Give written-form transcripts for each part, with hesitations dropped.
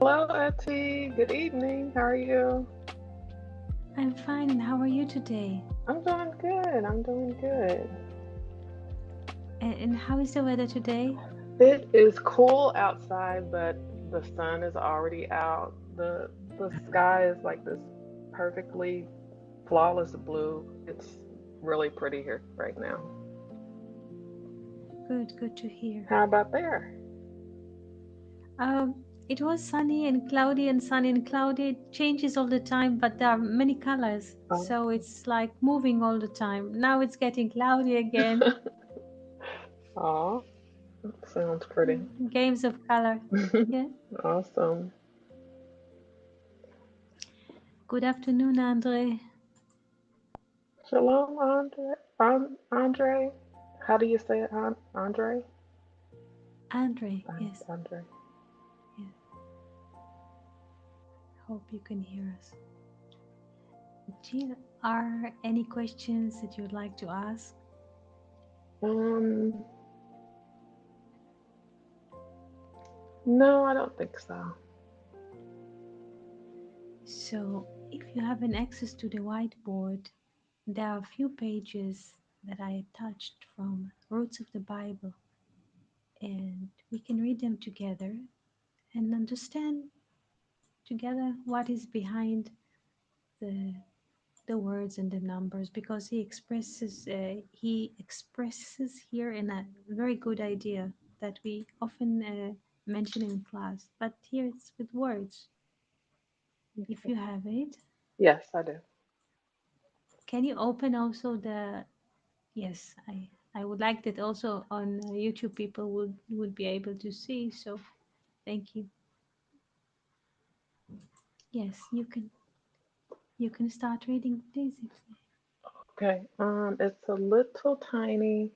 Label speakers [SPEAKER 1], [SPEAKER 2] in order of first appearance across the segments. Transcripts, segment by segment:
[SPEAKER 1] Hello, Etty. Good evening. How are you?
[SPEAKER 2] I'm fine, and how are you today?
[SPEAKER 1] I'm doing good. I'm doing good.
[SPEAKER 2] And how is the weather today?
[SPEAKER 1] It is cool outside, but the sun is already out. The sky is like this perfectly flawless blue. It's really pretty here right now.
[SPEAKER 2] Good, good to hear.
[SPEAKER 1] How about there?
[SPEAKER 2] It was sunny and cloudy and sunny and cloudy. It changes all the time, but there are many colors,
[SPEAKER 1] Oh,
[SPEAKER 2] so it's like moving all the time. Now it's getting cloudy again.
[SPEAKER 1] oh, sounds pretty.
[SPEAKER 2] Games of color. Yeah.
[SPEAKER 1] Awesome.
[SPEAKER 2] Good afternoon, Andre.
[SPEAKER 1] Shalom, Andre. Andre. How do you say it, Andre?
[SPEAKER 2] Andre, yes.
[SPEAKER 1] Andre.
[SPEAKER 2] Yeah. Hope you can hear us. Jill, are any questions that you would like to ask?
[SPEAKER 1] Um, no, I don't think so.
[SPEAKER 2] So, if you have an access to the whiteboard, there are a few pages that I touched from Roots of the Bible, and we can read them together and understand together what is behind the the words and the numbers, because he expresses here in a very good idea that we often mention in class, but here it's with words. If you have it,
[SPEAKER 1] Yes, I do.
[SPEAKER 2] can you open also the Yes, I would like that also on YouTube people would be able to see. So thank you. Yes, you can start reading, please.
[SPEAKER 1] Okay. It's a little tiny.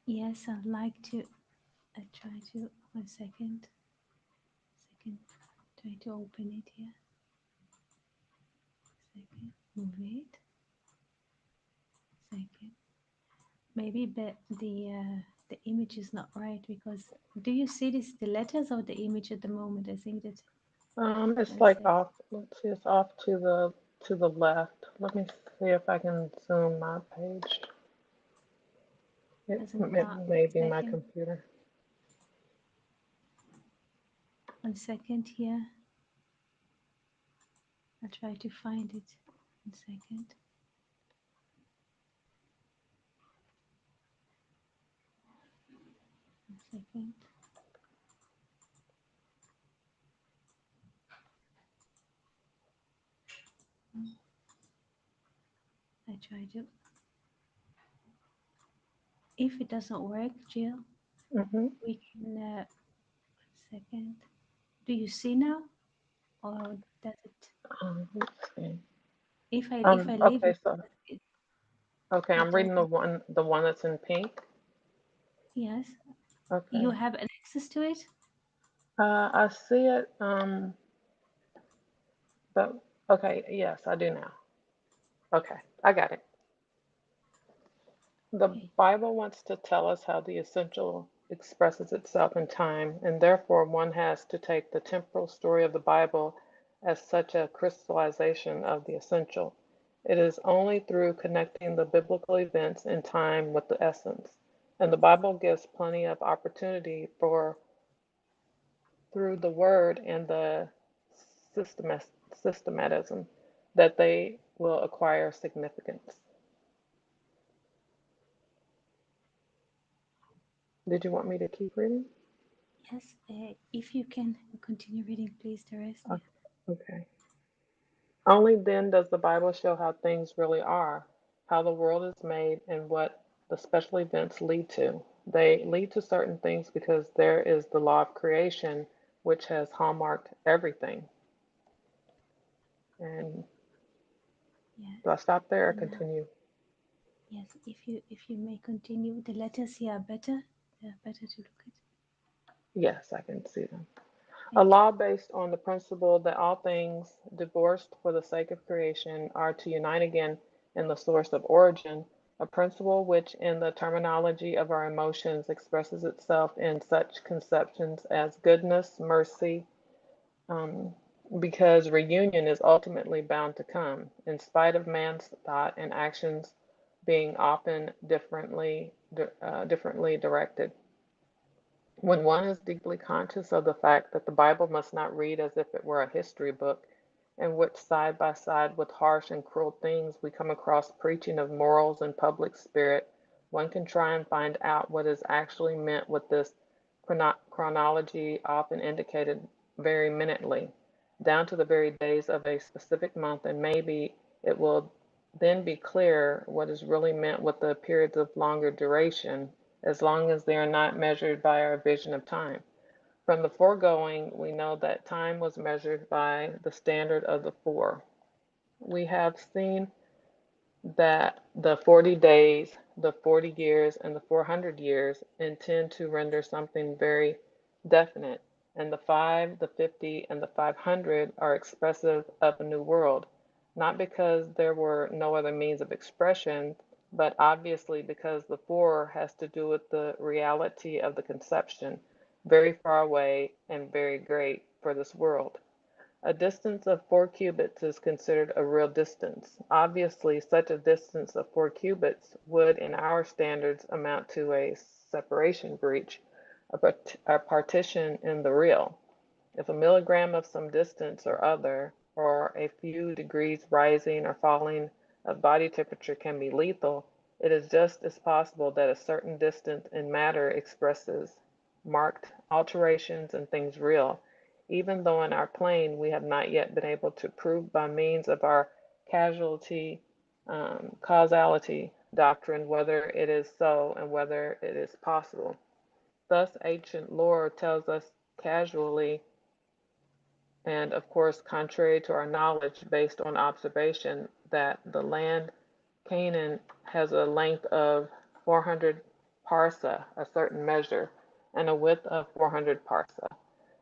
[SPEAKER 2] Yes, I'd like to. I try to 1 second. Second, try to open it here. Second, move it. Second, maybe the image is not right, because do you see this the letters or the image at the moment? I think that
[SPEAKER 1] It's
[SPEAKER 2] one
[SPEAKER 1] like
[SPEAKER 2] sec.
[SPEAKER 1] off. Let's see. It's off to the left. Let me see if I can zoom my page.
[SPEAKER 2] Doesn't
[SPEAKER 1] It may be my
[SPEAKER 2] second.
[SPEAKER 1] computer.
[SPEAKER 2] 1 second here. I'll try to find it. 1 second. 1 second. I try to. If it doesn't work, Jill,
[SPEAKER 1] Mm-hmm.
[SPEAKER 2] we can. 1 second. Do you see now, or does it?
[SPEAKER 1] Let's see.
[SPEAKER 2] If I leave
[SPEAKER 1] Okay.
[SPEAKER 2] it,
[SPEAKER 1] So
[SPEAKER 2] it,
[SPEAKER 1] okay,
[SPEAKER 2] it
[SPEAKER 1] I'm reading
[SPEAKER 2] doesn't.
[SPEAKER 1] the one that's in pink.
[SPEAKER 2] Yes, you
[SPEAKER 1] Okay.
[SPEAKER 2] have an access to it.
[SPEAKER 1] I see it. But okay. Yes, I do now. Okay, I got it. The
[SPEAKER 2] Okay.
[SPEAKER 1] Bible wants to tell us how the essential expresses itself in time, and therefore one has to take the temporal story of the Bible as such a crystallization of the essential. It is only through connecting the biblical events in time with the essence, and the Bible gives plenty of opportunity for through the word and the systematism that they will acquire significance. Did you want me to keep reading?
[SPEAKER 2] Yes. If you can continue reading, please. The rest. Yeah.
[SPEAKER 1] Okay. Only then does the Bible show how things really are, how the world is made, and what the special events lead to. They lead to certain things because there is the law of creation, which has hallmarked everything. And
[SPEAKER 2] Yes.
[SPEAKER 1] do I stop there or
[SPEAKER 2] And
[SPEAKER 1] continue?
[SPEAKER 2] yes, if you may continue. The letters here are better. They are better to look at.
[SPEAKER 1] Yes, I can see them. A
[SPEAKER 2] Thank you.
[SPEAKER 1] law based on the principle that all things divorced for the sake of creation are to unite again in the source of origin, a principle which, in the terminology of our emotions, expresses itself in such conceptions as goodness, mercy, um, because reunion is ultimately bound to come, in spite of man's thought and actions being often differently directed. When one is deeply conscious of the fact that the Bible must not read as if it were a history book, in which side by side with harsh and cruel things we come across preaching of morals and public spirit, one can try and find out what is actually meant with this chronology often indicated very minutely, down to the very days of a specific month, and maybe it will then be clear what is really meant with the periods of longer duration, as long as they are not measured by our vision of time. From the foregoing, we know that time was measured by the standard of the four. We have seen that the 40 days, the 40 years, and the 400 years intend to render something very definite, and the 5, the 50, and the 500 are expressive of a new world, not because there were no other means of expression, but obviously because the 4 has to do with the reality of the conception, very far away and very great for this world. A distance of 4 cubits is considered a real distance. Obviously, such a distance of 4 cubits would, in our standards, amount to a separation breach, a partition in the real. If a milligram of some distance or other, or a few degrees rising or falling of body temperature can be lethal, it is just as possible that a certain distance in matter expresses marked alterations in things real, even though in our plane we have not yet been able to prove by means of our causality doctrine whether it is so and whether it is possible. Thus, ancient lore tells us casually, and of course contrary to our knowledge based on observation, that the land Canaan has a length of 400 parsa, a certain measure, and a width of 400 parsa,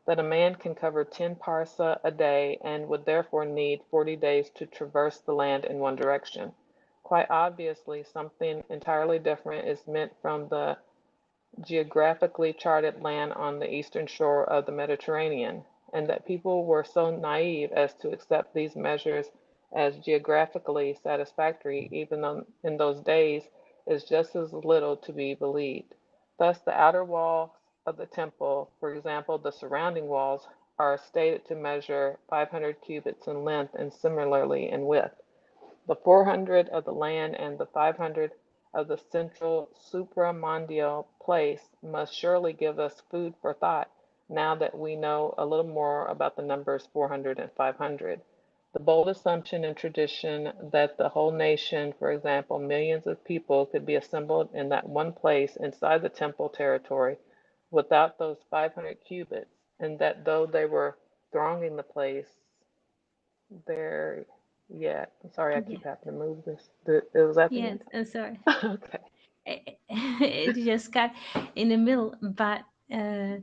[SPEAKER 1] that a man can cover 10 parsa a day and would therefore need 40 days to traverse the land in one direction. Quite obviously, something entirely different is meant from the geographically charted land on the eastern shore of the Mediterranean, and that people were so naive as to accept these measures as geographically satisfactory even in those days is just as little to be believed. Thus, the outer walls of the temple, for example, the surrounding walls, are stated to measure 500 cubits in length and similarly in width. The 400 of the land and the 500 of the central supramondial place must surely give us food for thought now that we know a little more about the numbers 400 and 500. The bold assumption in tradition that the whole nation, for example, millions of people, could be assembled in that one place inside the temple territory without those 500 cubits, and that though they were thronging the place, there yet. I'm sorry, I
[SPEAKER 2] Yeah.
[SPEAKER 1] keep having to move this. It was at the
[SPEAKER 2] Yes,
[SPEAKER 1] end?
[SPEAKER 2] I'm sorry.
[SPEAKER 1] Okay.
[SPEAKER 2] It just got in the middle, but uh,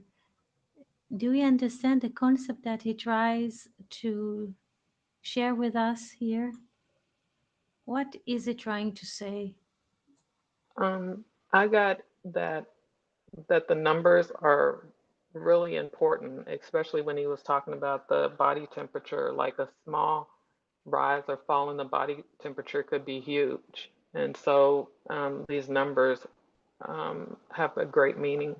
[SPEAKER 2] do you understand the concept that he tries to share with us here? What is he trying to say?
[SPEAKER 1] I got that the numbers are really important, especially when he was talking about the body temperature, like a small rise or fall in the body temperature could be huge. And so these numbers have a great meaning.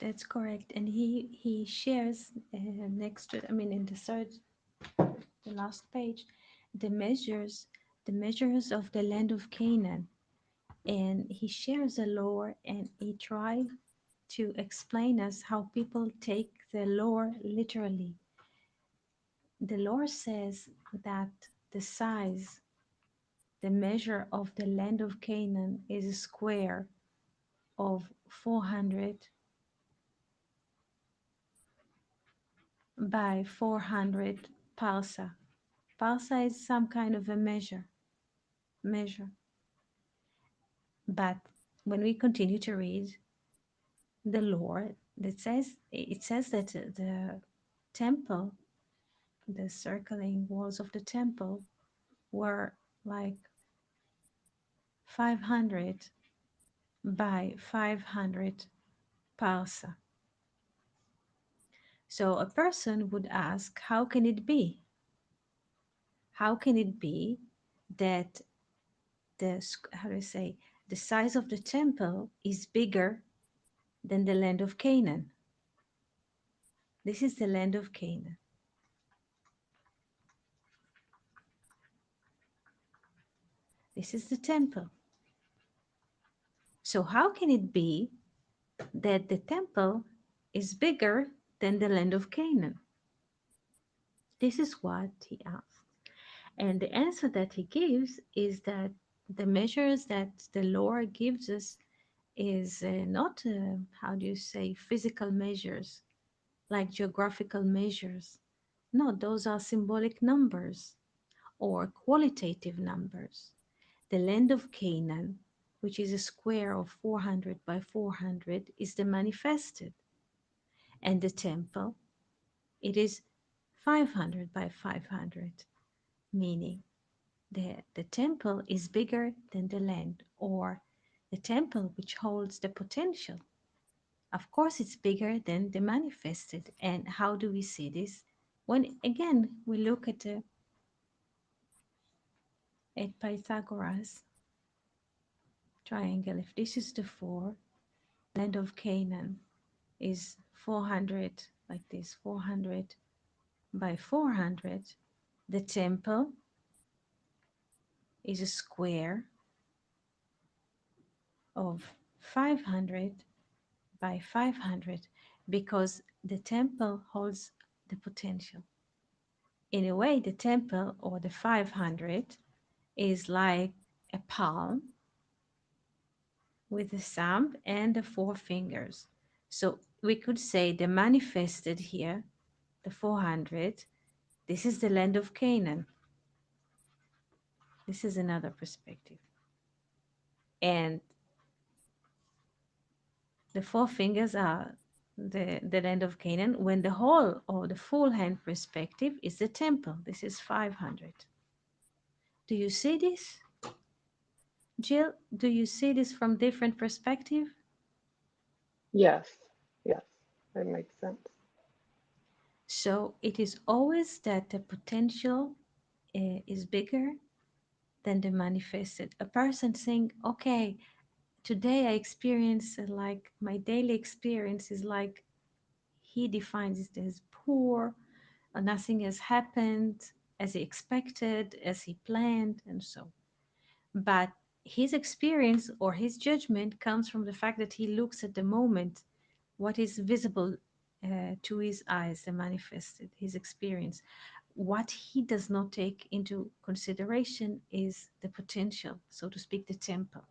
[SPEAKER 2] That's correct, and he shares next to, I mean, in the third, the last page, the measures, the measures of the land of Canaan, and he shares a lore, and he tries to explain us how people take the lore literally. The lore says that the size, the measure of the land of Canaan is a square of 400 by 400 parsa. Parsa is some kind of a measure. But when we continue to read the lore, it says that the temple, the circling walls of the temple, were like 500 by 500 parsa. So a person would ask, how can it be? How can it be that how do I say, the size of the temple is bigger than the land of Canaan? This is the land of Canaan. This is the temple. So how can it be that the temple is bigger than the land of Canaan? This is what he asks. And the answer that he gives is that the measures that the Lord gives us is not, how do you say, physical measures, like geographical measures. No, those are symbolic numbers or qualitative numbers. The land of Canaan, which is a square of 400 by 400, is the manifested. And the temple, it is 500 by 500, meaning the temple is bigger than the land, or the temple which holds the potential. Of course, it's bigger than the manifested. And how do we see this? When again we look at Pythagoras triangle, if this is the four, land of Canaan is 400, like this, 400 by 400. The temple is a square of 500 by 500 because the temple holds the potential. In a way, the temple or the 500 is like a palm with the thumb and the four fingers. So we could say the manifested here, the 400, this is the land of Canaan. This is another perspective. And the four fingers are the land of Canaan, when the whole or the full hand perspective is the temple. This is 500. Do you see this? Jill, do you see this from different perspective?
[SPEAKER 1] Yes, yes, that makes sense.
[SPEAKER 2] So it is always that the potential is bigger than the manifested. A person saying, okay, today I experience like my daily experience is like he defines it as poor, nothing has happened as he expected, as he planned, and so. But his experience or his judgment comes from the fact that he looks at the moment, what is visible to his eyes, the manifested, his experience. What he does not take into consideration is the potential, so to speak, the temple.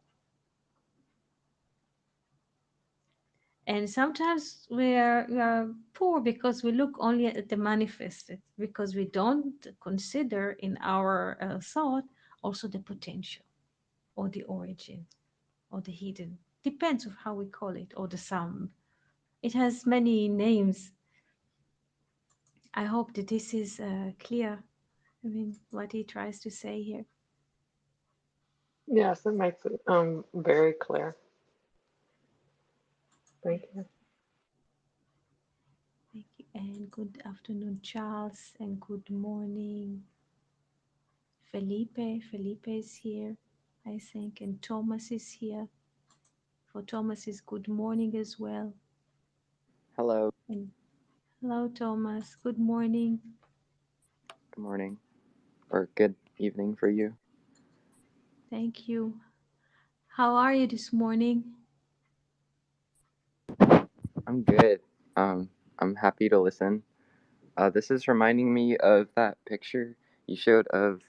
[SPEAKER 2] And sometimes we are poor because we look only at the manifested, because we don't consider in our thought also the potential or the origin or the hidden. Depends of how we call it, or the sound. It has many names. I hope that this is clear. I mean, what he tries to say here.
[SPEAKER 1] Yes, it makes it very clear. Thank
[SPEAKER 2] Yes.
[SPEAKER 1] you.
[SPEAKER 2] Thank you. And good afternoon, Charles, and good morning, Felipe. Felipe is here, I think, and Thomas is here. For Thomas is good morning as well.
[SPEAKER 3] Hello,
[SPEAKER 2] And hello, Thomas. Good morning.
[SPEAKER 3] good morning, or good evening for you.
[SPEAKER 2] Thank you. How are you this morning?
[SPEAKER 3] I'm good. Um, I'm happy to listen. This is reminding me of that picture you showed of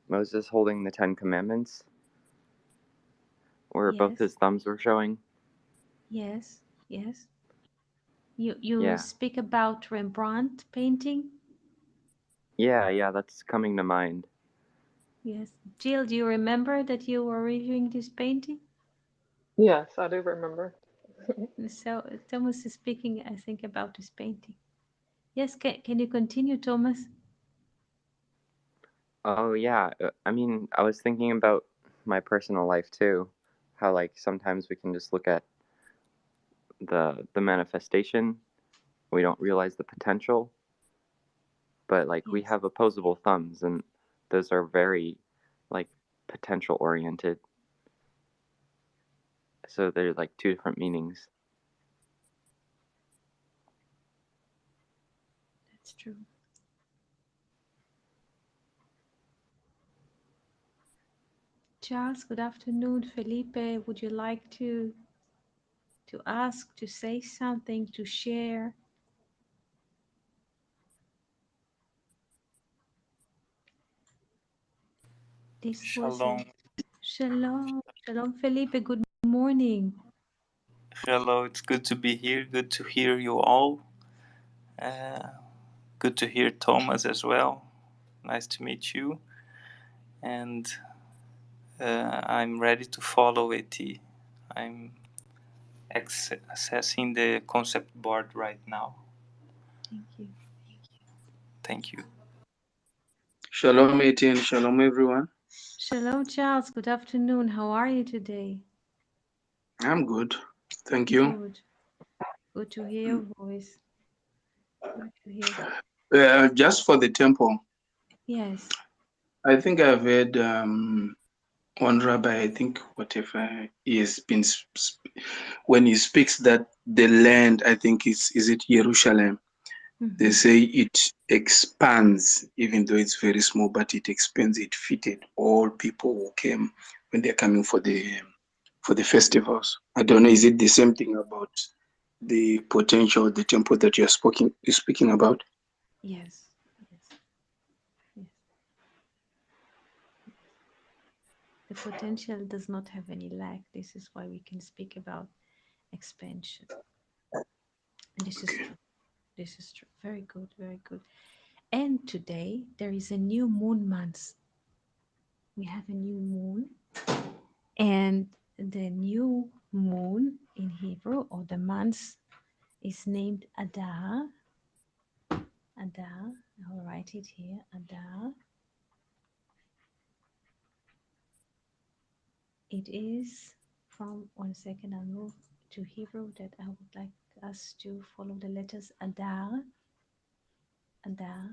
[SPEAKER 3] Moses holding the Ten Commandments, where both
[SPEAKER 2] Yes,
[SPEAKER 3] his thumbs were showing.
[SPEAKER 2] yes, yes. You
[SPEAKER 3] Yeah,
[SPEAKER 2] speak about Rembrandt painting?
[SPEAKER 3] yeah, that's coming to mind.
[SPEAKER 2] Yes. Jill, do you remember that you were reviewing this painting?
[SPEAKER 1] Yes, I do remember.
[SPEAKER 2] So Thomas is speaking, I think, about this painting. Yes, can you continue, Thomas?
[SPEAKER 3] Oh yeah, I mean, I was thinking about my personal life too. How like sometimes we can just look at the manifestation we don't realize the potential, but like we
[SPEAKER 2] Yes,
[SPEAKER 3] have opposable thumbs, and those are very like potential oriented, so they're like two different meanings.
[SPEAKER 2] that's true. Charles, good afternoon. Felipe, would you like to ask, to say something, to share? This was a
[SPEAKER 4] Shalom.
[SPEAKER 2] shalom. Shalom, Felipe. Good morning.
[SPEAKER 4] Hello, it's good to be here. Good to hear you all. Uh, Good to hear Thomas as well. Nice to meet you. And I'm ready to follow it. I'm accessing the concept board right now.
[SPEAKER 2] Thank you.
[SPEAKER 4] Thank you.
[SPEAKER 5] Shalom, Etienne. Shalom, everyone.
[SPEAKER 2] Shalom, Charles. Good afternoon. How are you today?
[SPEAKER 5] I'm good. Thank you.
[SPEAKER 2] Good. Good to hear your voice. Good to hear.
[SPEAKER 5] Just for the temple,
[SPEAKER 2] Yes.
[SPEAKER 5] I think I've heard one rabbi, I think whatever he has been, when he speaks that the land, I think is it Jerusalem? They
[SPEAKER 2] Mm-hmm.
[SPEAKER 5] say it expands, even though it's very small, but it expands. It fitted all people who came when they're coming for the festivals. I don't know. Is it the same thing about the potential, the temple that you're speaking about?
[SPEAKER 2] Yes. Yes. Yes. The potential does not have any lack. This is why we can speak about expansion. And this is
[SPEAKER 5] Okay.
[SPEAKER 2] true. This is true. Very good. Very good. And today there is a new moon month. We have a new moon. And the new moon in Hebrew, or the month, is named Adar. Adar. I'll write it here. Adar. It is from, one second, I'll move to Hebrew that I would like us to follow the letters Adar. Adar.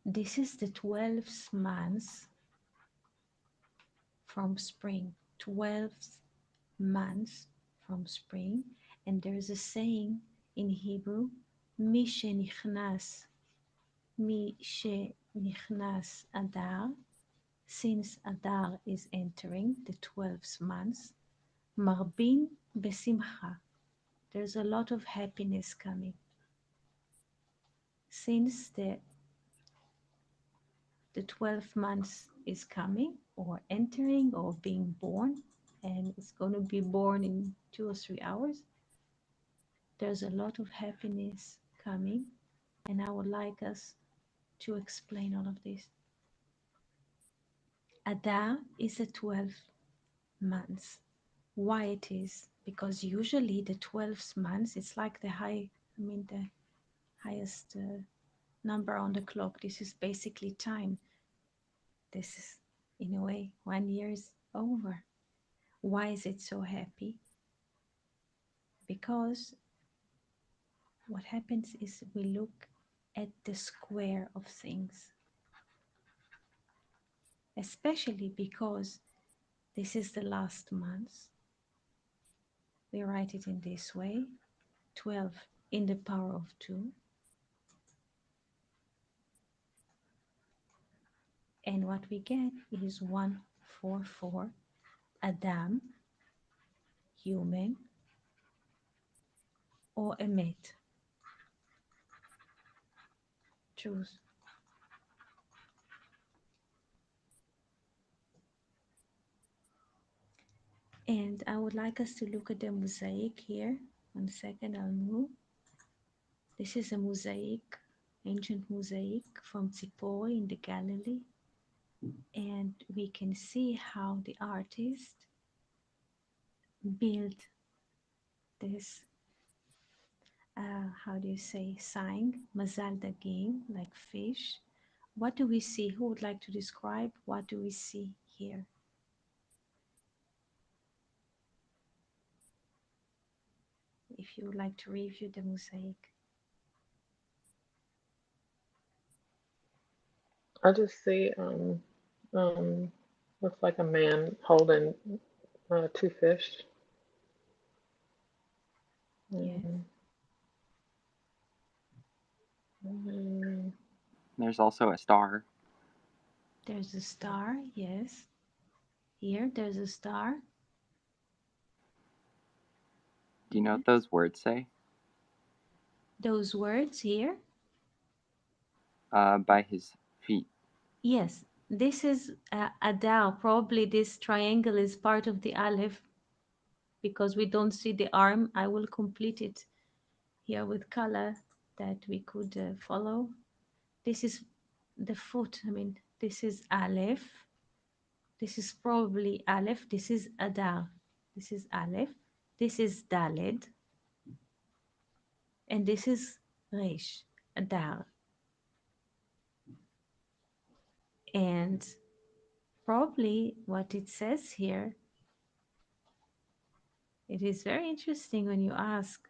[SPEAKER 2] This is the 12th month from spring. 12th month from spring. And there's a saying in Hebrew, Mishe nichnas, Mishe nichnas Adar. Since Adar is entering the 12th month, Marbin besimcha. There's a lot of happiness coming. Since the 12th month is coming, or entering, or being born, and it's going to be born in 2 or 3 hours, there's a lot of happiness coming, and I would like us to explain all of this. Adar is the 12th month. Why it is? Because usually the 12th month, it's like the highest number on the clock. This is basically time. This is, in a way, 1 year is over. Why is it so happy? Because what happens is we look at the square of things, especially because this is the last month. We write it in this way, 12 in the power of 2. And what we get is 144, Adam, human, or emet, truth. And I would like us to look at the mosaic here. 1 second, I'll move. This is a mosaic, ancient mosaic from Tzipori in the Galilee. And we can see how the artist built this, how do you say, sign, Mazal Dagim, like fish. What do we see? Who would like to describe what do we see here? if you would like to review the mosaic.
[SPEAKER 1] I just see um, looks like a man holding two fish.
[SPEAKER 2] Yes.
[SPEAKER 1] Um, um,
[SPEAKER 3] There's also a star.
[SPEAKER 2] There's a star, yes. Here, there's a star.
[SPEAKER 3] Do you know what
[SPEAKER 2] Yes.
[SPEAKER 3] those words say?
[SPEAKER 2] Those words here,
[SPEAKER 3] By his feet.
[SPEAKER 2] yes. This is Adar. Probably this triangle is part of the Aleph because we don't see the arm. I will complete it here with color that we could follow. This is the foot. I mean, this is Aleph. This is probably Aleph. This is Adar. This is Aleph. This is Daled. And this is Resh, Adar. And probably what it says here, it is very interesting when you ask,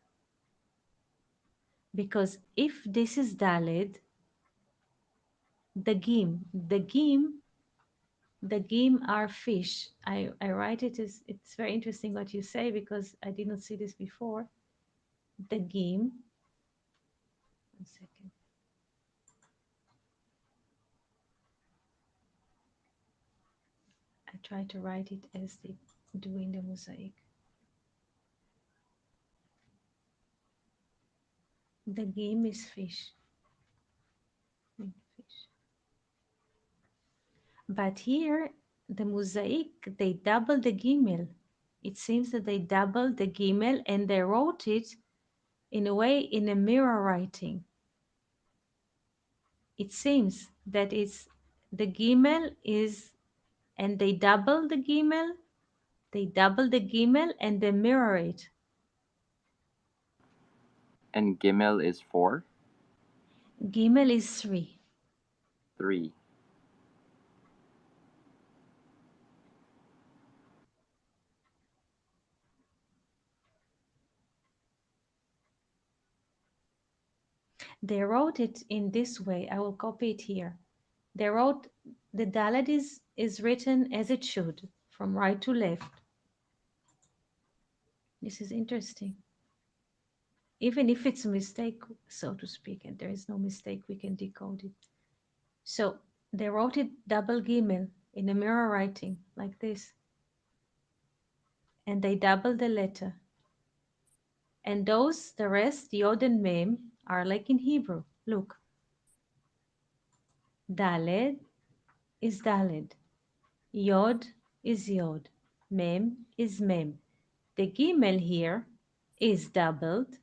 [SPEAKER 2] because if this is Daled, the gim are fish. I write it as, it's very interesting what you say because I did not see this before. The gim, 1 second. I try to write it as they do in the mosaic. The gim is fish. Fish. But here, the mosaic, they double the gimel. It seems that they doubled the gimel and they wrote it in a way in a mirror writing. It seems that it's the gimel is, and they double the gimel and they mirror it.
[SPEAKER 3] And Gimel is 4?
[SPEAKER 2] Gimel is 3.
[SPEAKER 3] 3.
[SPEAKER 2] They wrote it in this way. I will copy it here. They wrote the Dalet is written as it should, from right to left. This is interesting. Even if it's a mistake, so to speak, and there is no mistake, we can decode it. So they wrote it double gimel in a mirror writing like this, and they double the letter. And those, the rest, Yod and Mem, are like in Hebrew. Look, Daled is Daled, Yod is Yod, Mem is Mem. The Gimel here is doubled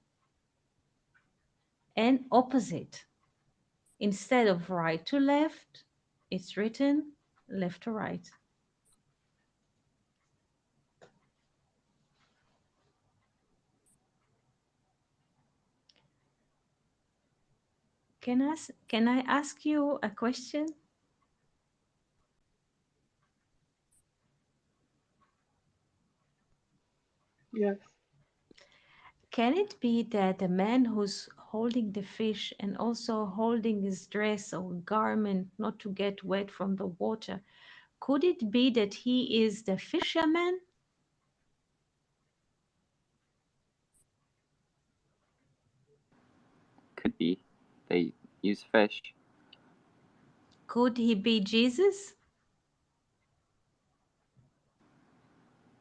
[SPEAKER 2] and opposite. Instead of right to left, it's written left to right. Can I ask you a question?
[SPEAKER 1] yes.
[SPEAKER 2] Can it be that the man who's holding the fish and also holding his dress or garment not to get wet from the water, could it be that he is the fisherman?
[SPEAKER 3] Could be. They use fish.
[SPEAKER 2] Could he be Jesus?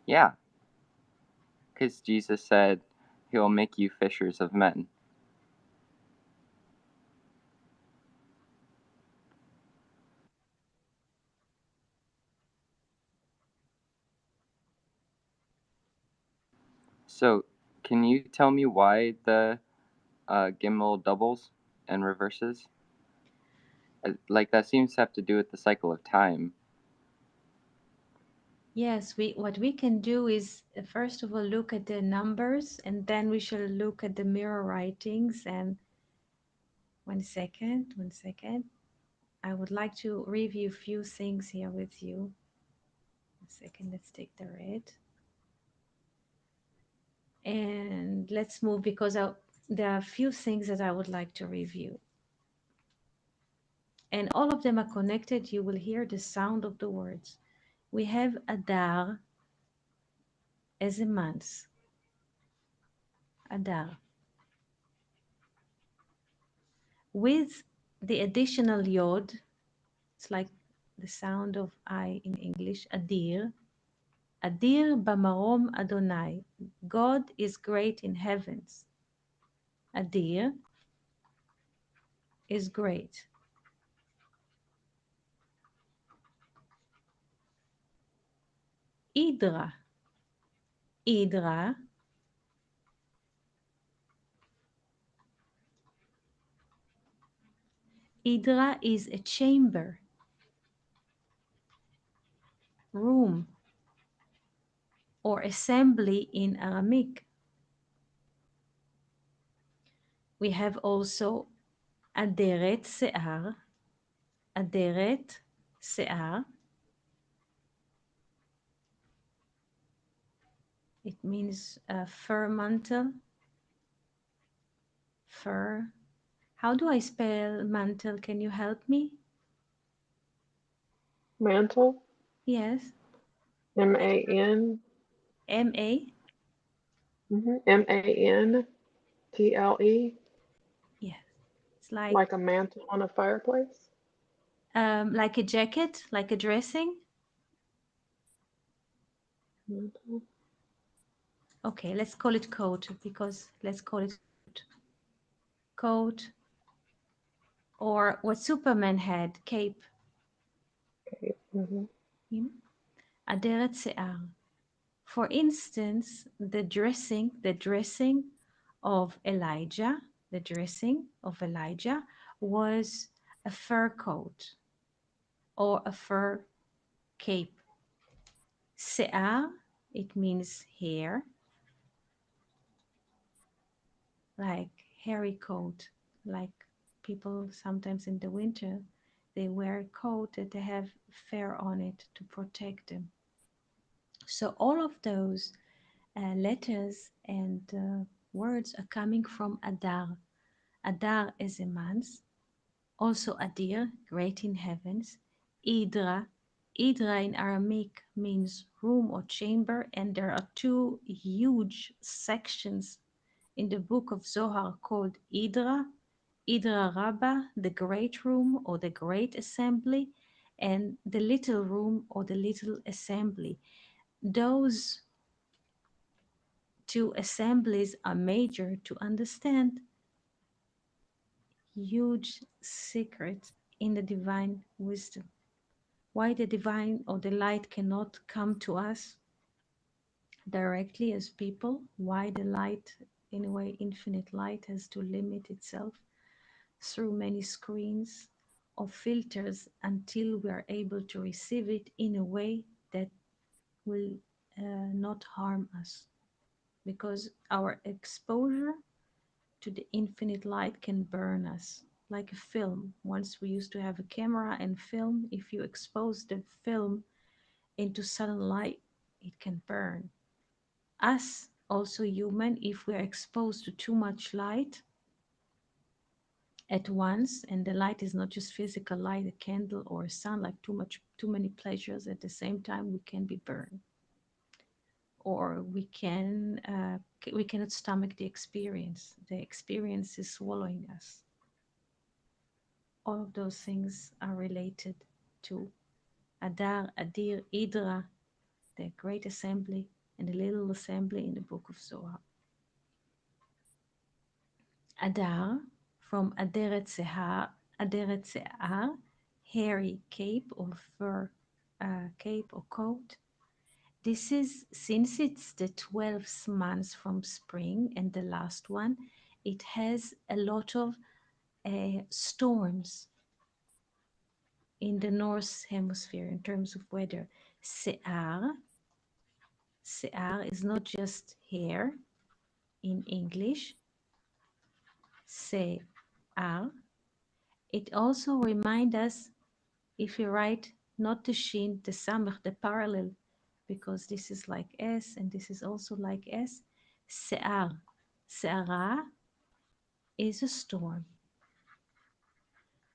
[SPEAKER 3] Yeah, because Jesus said he will make you fishers of men. So, can you tell me why the Gimel doubles and reverses? Like, that seems to have to do with the cycle of time.
[SPEAKER 2] Yes, we what we can do is first of all look at the numbers and then we shall look at the mirror writings. And 1 second, 1 second. I would like to review a few things here with you. 1 second, let's take the red. And let's move because there are a few things that I would like to review. And all of them are connected. You will hear the sound of the words. We have Adar as a month. Adar. With the additional yod, it's like the sound of I in English, Adir. Adir bamarom Adonai. God is great in heavens. Adir is great. Idra. Idra Idra is a chamber, room, or assembly in Aramaic. We have also Aderet Se'ar. Aderet Se'ar. It means fur mantle. Fur. How do I spell mantle? Can you help me?
[SPEAKER 1] Mantle,
[SPEAKER 2] Yes.
[SPEAKER 1] M-A-N,
[SPEAKER 2] M-A?
[SPEAKER 1] M-A-N-T-L-E,
[SPEAKER 2] Yes. It's like
[SPEAKER 1] like a mantle on a fireplace.
[SPEAKER 2] like a jacket, like a dressing.
[SPEAKER 1] Mantle.
[SPEAKER 2] Okay, let's call it coat because let's call it coat. Coat, or what Superman had, cape.
[SPEAKER 1] Okay. Mm-hmm.
[SPEAKER 2] Aderet Se'ar. For instance, the dressing of Elijah, the dressing of Elijah was a fur coat or a fur cape. Se'ar, it means hair, like hairy coat, like people sometimes in the winter, they wear a coat that they have fur on it to protect them. So all of those letters and words are coming from Adar. Adar is a month. Also Adir, great in heavens. Idra. Idra in Aramaic means room or chamber, and there are two huge sections in the book of Zohar called Idra. Idra Rabbah, the great room or the great assembly, and the little room or the little assembly. Those two assemblies are major to understand huge secrets in the divine wisdom. Why the divine or the light cannot come to us directly as people, why the light, in a way, infinite light, has to limit itself through many screens or filters until we are able to receive it in a way that will not harm us. Because our exposure to the infinite light can burn us like a film. Once we used to have a camera and film, if you expose the film into sudden light, it can burn. Us, also human, if we are exposed to too much light at once, and the light is not just physical light, a candle or a sun, like too many pleasures at the same time, we can be burned. Or we cannot stomach the experience. The experience is swallowing us. All of those things are related to Adar, Adir, Idra, the great assembly, and the little assembly in the book of Zohar. Adar, from Aderet Se'ar, hairy cape or fur cape or coat. This is, since it's the 12th month from spring and the last one, it has a lot of storms in the north hemisphere in terms of weather. Se'ar is not just hair in English. Se'ar. It also reminds us, if you write not the shin, the samach, the parallel, because this is like S and this is also like S. Se'ar. Se'ara is a storm.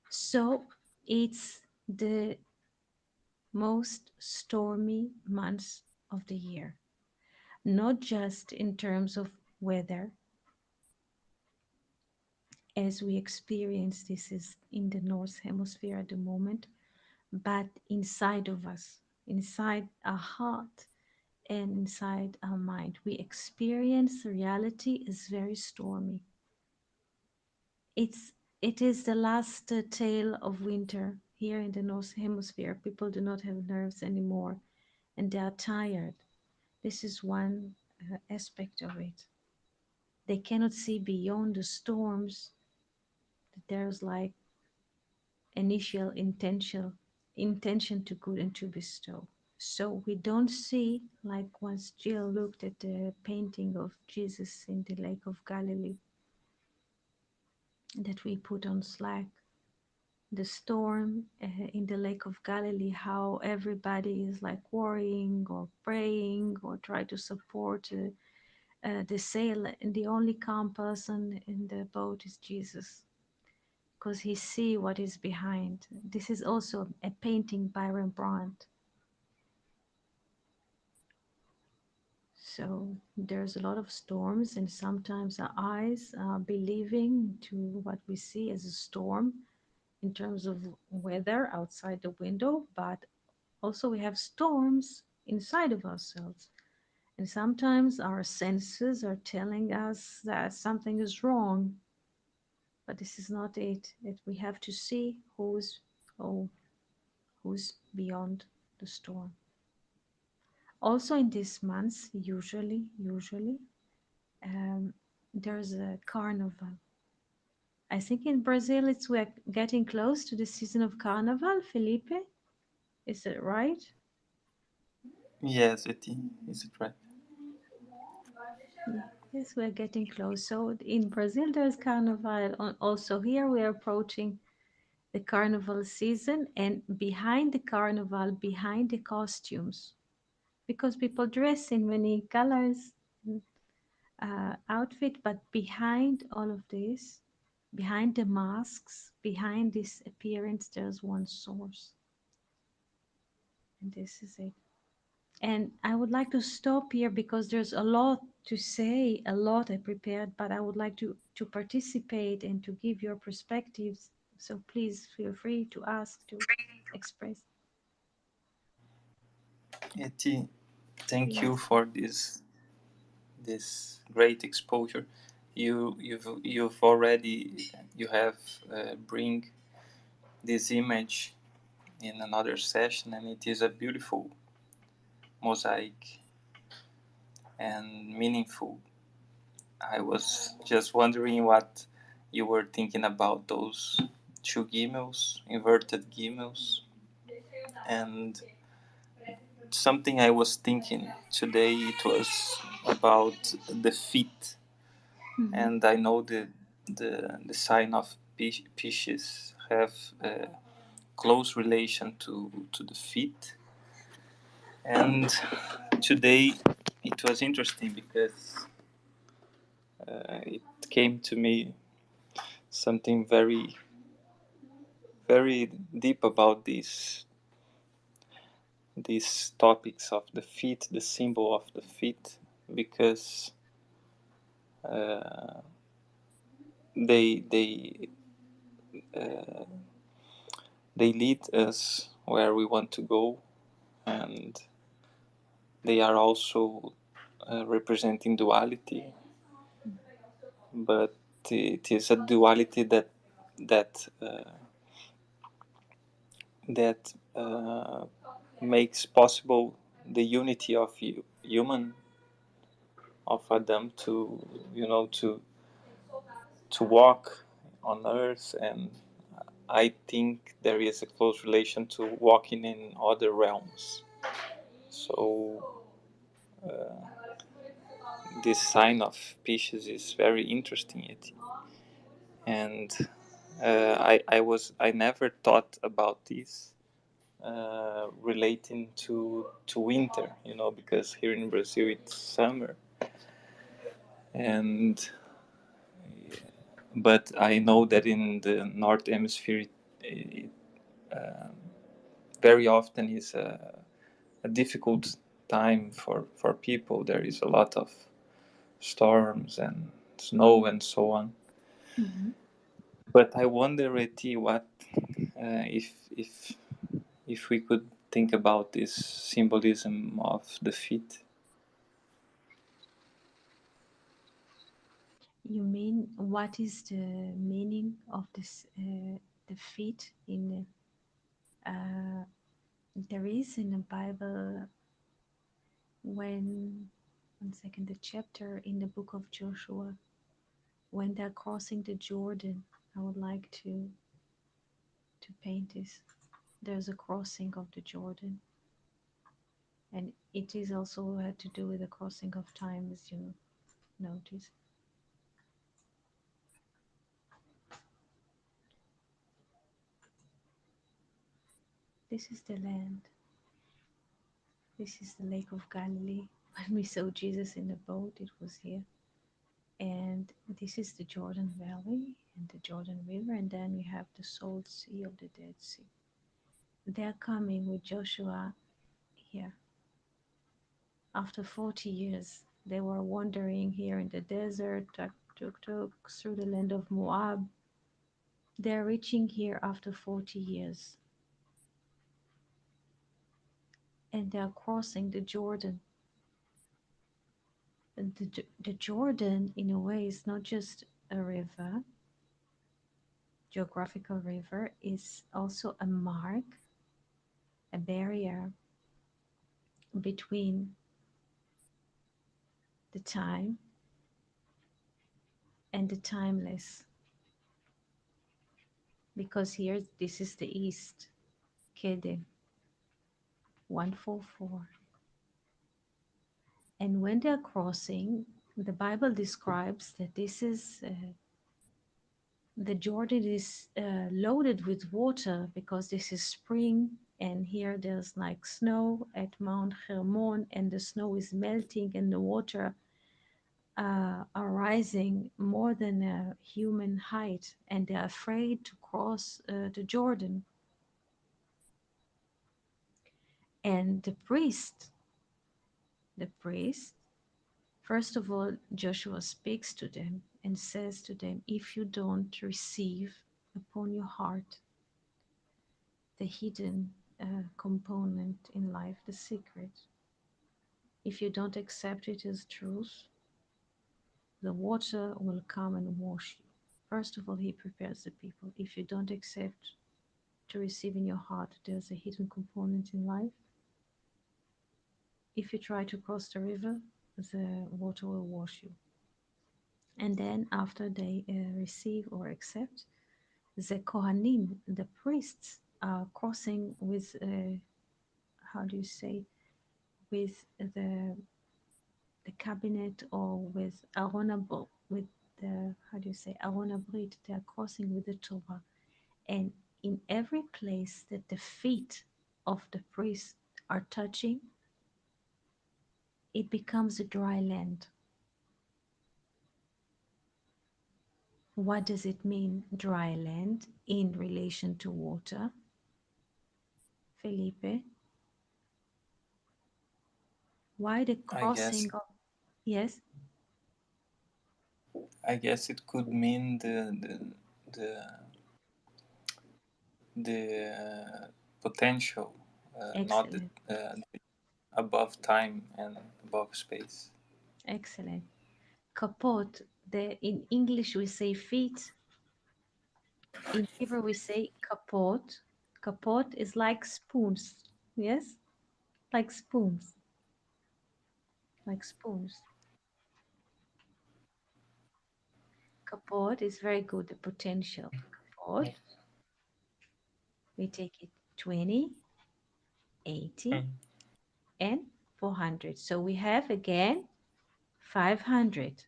[SPEAKER 2] So it's the most stormy months of the year, not just in terms of weather, as we experience this is in the North Hemisphere at the moment, but inside of us, inside our heart and inside our mind. We experience reality is very stormy. It's it is the last tale of winter here in the North Hemisphere. People do not have nerves anymore and they are tired. This is one aspect of it. They cannot see beyond the storms that there's like initial intention to good and to bestow. So we don't see, like once Jill looked at the painting of Jesus in the Lake of Galilee that we put on Slack, the storm in the Lake of Galilee, how everybody is like worrying or praying or try to support the sail, and the only calm person in the boat is Jesus, because he see what is behind. This is also a painting by Rembrandt. So there's a lot of storms, and sometimes our eyes are believing to what we see as a storm in terms of weather outside the window, but also we have storms inside of ourselves. And sometimes our senses are telling us that something is wrong, but this is not it. We have to see oh, who's beyond the storm. Also in these months, usually, um, there's a carnival. I think in Brazil we're getting close to the season of carnival. Felipe, is it right?
[SPEAKER 4] Yes, is it right?
[SPEAKER 2] Yes, we're getting close. So in Brazil there's carnival. Also here we are approaching the carnival season, and behind the carnival, behind the costumes, because people dress in many colors, outfit, but behind all of this, behind the masks, behind this appearance, there's one source, and this is it. And I would like to stop here because there's a lot to say, a lot I prepared, but I would like to participate and to give your perspectives. So please feel free to ask, to express.
[SPEAKER 4] Eti, thank you
[SPEAKER 2] Please.
[SPEAKER 4] for this great exposure. You've already you have bring this image in another session, and it is a beautiful mosaic and meaningful. I was just wondering what you were thinking about those two gimels, inverted gimels, and something I was thinking today. It was about the feet,
[SPEAKER 2] Mm-hmm.
[SPEAKER 4] and I know the sign of Pisces have a close relation to the feet, and today it was interesting because it came to me something very deep about these topics of the feet, the symbol of the feet, because uh, they uh, they lead us where we want to go, and they are also representing duality, but it is a duality that makes possible the unity of human, of Adam, to to walk on earth. And I think there is a close relation to walking in other realms. So this sign of Pisces is very interesting. And I never thought about this relating to winter, because here in Brazil it's summer, and but I know that in the North Hemisphere, it very often is a difficult time for people. There is a lot of storms and snow and so on.
[SPEAKER 2] Mhm.
[SPEAKER 4] But I wonder, Eti, what if we could think about this symbolism of the feet.
[SPEAKER 2] You mean what is the meaning of this the feet in uh, there is in the Bible when one second the chapter in the book of Joshua when they're crossing the Jordan. I would like to paint this. There's a crossing of the Jordan, and it is also had to do with the crossing of time, as you notice. This is the land. This is the Lake of Galilee. When we saw Jesus in the boat, it was here. And this is the Jordan Valley and the Jordan River, and then we have the Salt Sea of the Dead Sea. They're coming with Joshua here. After 40 years, they were wandering here in the desert, tuk through the land of Moab. They're reaching here after 40 years, and they're crossing the Jordan. And the Jordan, in a way, is not just a river, geographical river, is also a mark, a barrier between the time and the timeless. Because here, this is the east, Kedem 144. And when they're crossing, the Bible describes that this is the Jordan is loaded with water because this is spring, and here there's like snow at Mount Hermon, and the snow is melting, and the water are rising more than a human height, and they're afraid to cross the Jordan. And the priest, first of all, Joshua speaks to them and says to them, if you don't receive upon your heart the hidden component in life, the secret, if you don't accept it as truth, the water will come and wash you. First of all, he prepares the people. If you don't accept to receive in your heart there's a hidden component in life, if you try to cross the river, the water will wash you. And then after they receive or accept, the Kohanim, the priests, are crossing with, how do you say, with the cabinet, or with Aronabot, with the, how do you say, Aronabrit, they are crossing with the Torah. And in every place that the feet of the priest are touching, it becomes a dry land. What does it mean, dry land, in relation to water? Felipe, why the
[SPEAKER 4] I guess
[SPEAKER 2] crossing of, yes,
[SPEAKER 4] I guess it could mean the potential, not
[SPEAKER 2] excellent,
[SPEAKER 4] above time and above space.
[SPEAKER 2] excellent. Kapot, in English we say feet, in Hebrew we say kapot. Kapot is like spoons, yes, like spoons, like spoons. Kapot is very good, the potential. Kapot, we take it 20, 80,
[SPEAKER 4] Mm.
[SPEAKER 2] and 400. So we have again 500.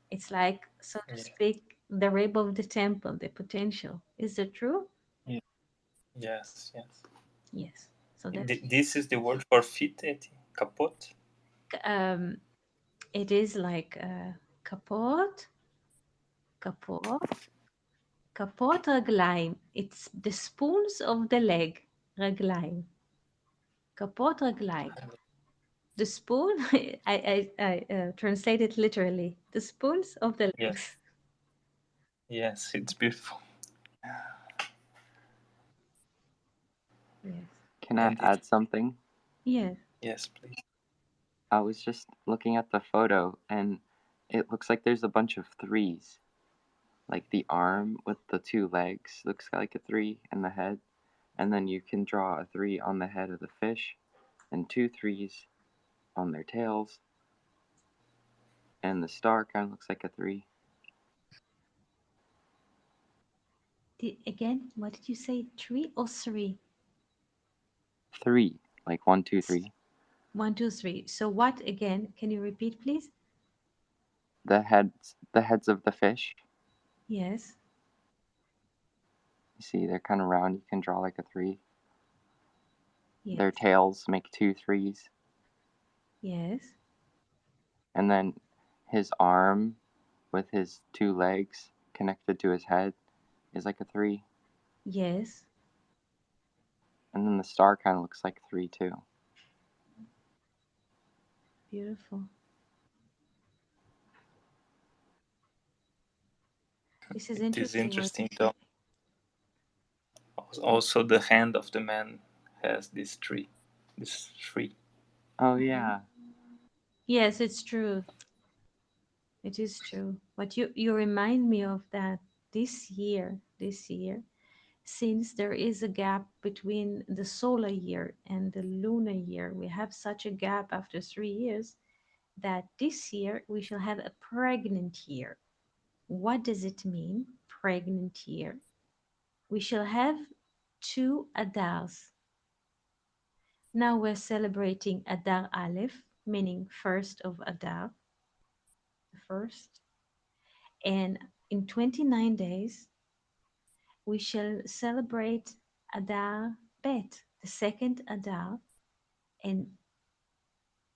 [SPEAKER 2] It's like, so to
[SPEAKER 4] Yeah.
[SPEAKER 2] speak, the rib of the temple, the potential. Is it true?
[SPEAKER 4] Yeah. Yes. Yes.
[SPEAKER 2] Yes. So that's
[SPEAKER 4] This is the word for fit, Eti. Kapot.
[SPEAKER 2] um, It is like kapot, kapot, kapot raglaim. It's the spoons of the leg, raglaim. Kapot raglaim. The spoon, I translate it literally. The spoons of the
[SPEAKER 4] Yes.
[SPEAKER 2] legs.
[SPEAKER 4] Yes, it's beautiful.
[SPEAKER 2] Yes.
[SPEAKER 3] Can I
[SPEAKER 4] And
[SPEAKER 3] add something?
[SPEAKER 2] Yes.
[SPEAKER 4] yes, please.
[SPEAKER 3] I was just looking at the photo and it looks like there's a bunch of threes. Like the arm with the two legs looks like a three and the head. And then you can draw a three on the head of the fish and two threes on their tails. And the star kind of looks like a three.
[SPEAKER 2] Again, what did you say? 3 or 3?
[SPEAKER 3] Three, like 1, 2, 3.
[SPEAKER 2] 1, 2, 3. So what again? Can you repeat, please?
[SPEAKER 3] The heads of the fish.
[SPEAKER 2] Yes.
[SPEAKER 3] You see, they're kind of round. You can draw like a three.
[SPEAKER 2] Yes.
[SPEAKER 3] Their tails make two threes.
[SPEAKER 2] Yes.
[SPEAKER 3] And then his arm with his two legs connected to his head is like a three.
[SPEAKER 2] Yes.
[SPEAKER 3] And then the star kind of looks like three too.
[SPEAKER 2] Beautiful. This is
[SPEAKER 4] It is
[SPEAKER 2] interesting.
[SPEAKER 4] interesting though. Also, the hand of the man has this tree.
[SPEAKER 3] Oh yeah.
[SPEAKER 2] Yes, it's true. It is true. But you remind me of that this year, since there is a gap between the solar year and the lunar year, we have such a gap after 3 years that this year we shall have a pregnant year. What does it mean, pregnant year? We shall have 2 Adars. Now we're celebrating Adar Aleph, meaning first of Adar, the first. And in 29 days, we shall celebrate Adar Bet, the second Adar. And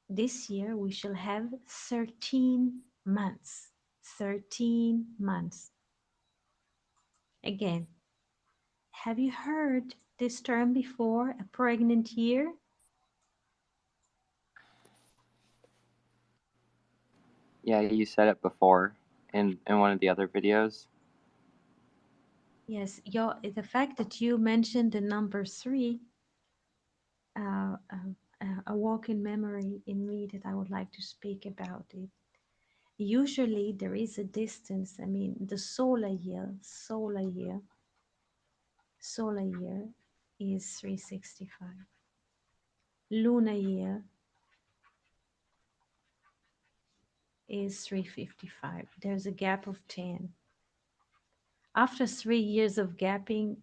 [SPEAKER 2] this year we shall have 13 months. 13 months. Again, have you heard this term before, a pregnant year?
[SPEAKER 3] Yeah, you said it before in one of the other videos.
[SPEAKER 2] Yes, the fact that you mentioned the number 3 awoke in memory in me that I would like to speak about it. Usually there is a distance. I mean, the solar year is 365. Lunar year is 355. There's a gap of 10. After 3 years of gapping,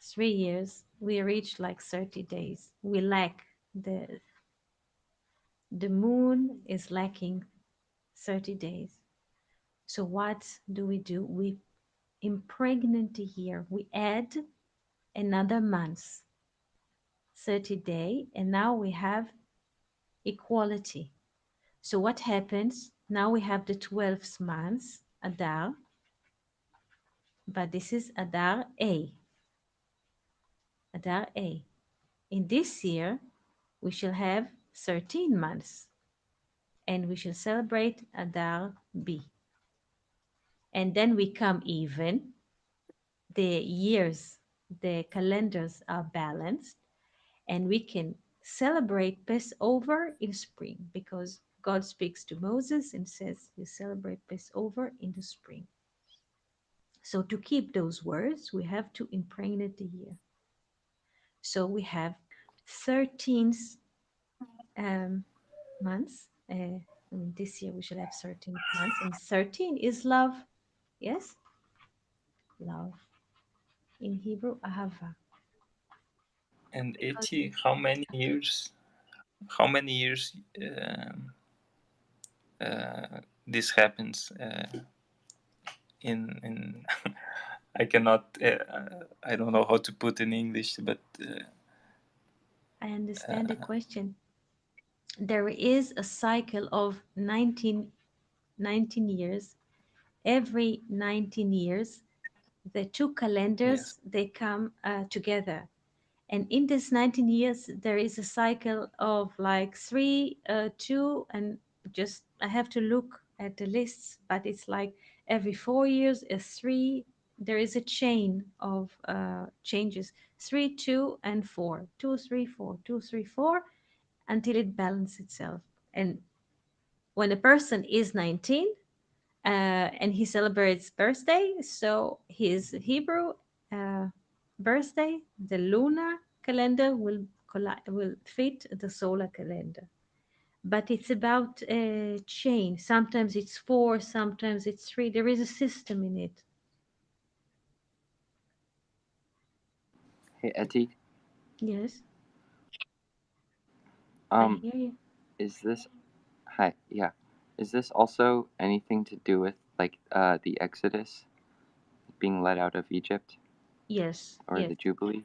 [SPEAKER 2] 3 years, we reach like 30 days. We lack the moon is lacking 30 days. So what do? We impregnate the year. We add another month, 30 day, and now we have equality. So what happens? Now we have the 12th month, Adar, but this is Adar A. Adar A. In this year, we shall have 13 months, and we shall celebrate Adar B. And then we come even. The years, the calendars are balanced, and we can celebrate Passover in spring because God speaks to Moses and says you celebrate Passover in the spring. So to keep those words, we have to impregnate the year. So we have 13 months. This year we should have 13 months, and 13 is love. Yes, love. In Hebrew, ahava.
[SPEAKER 4] And
[SPEAKER 2] Because
[SPEAKER 4] Eti, how many years? How many years this happens in I cannot I don't know how to put in English, but
[SPEAKER 2] I understand the question. There is a cycle of 19 years. Every 19 years, the two
[SPEAKER 4] Yes.
[SPEAKER 2] calendars they come together, and in this 19 years there is a cycle of like 3 2, and just I have to look at the lists, but it's like every 4 years is 3. There is a chain of changes: 3 2 and 4, 2 3 4, 2 3 4, until it balances itself. And when a person is 19 and he celebrates birthday, so his Hebrew uh, birthday, the lunar calendar will fit the solar calendar. But it's about a chain. Sometimes it's 4, sometimes it's 3. There is a system in it.
[SPEAKER 3] Hey, Etty,
[SPEAKER 2] Yes, I
[SPEAKER 3] um,
[SPEAKER 2] hear you.
[SPEAKER 3] is this hi? Yeah, is this also anything to do with like the Exodus, being led out of Egypt,
[SPEAKER 2] Yes,
[SPEAKER 3] or
[SPEAKER 2] yes,
[SPEAKER 3] the Jubilee?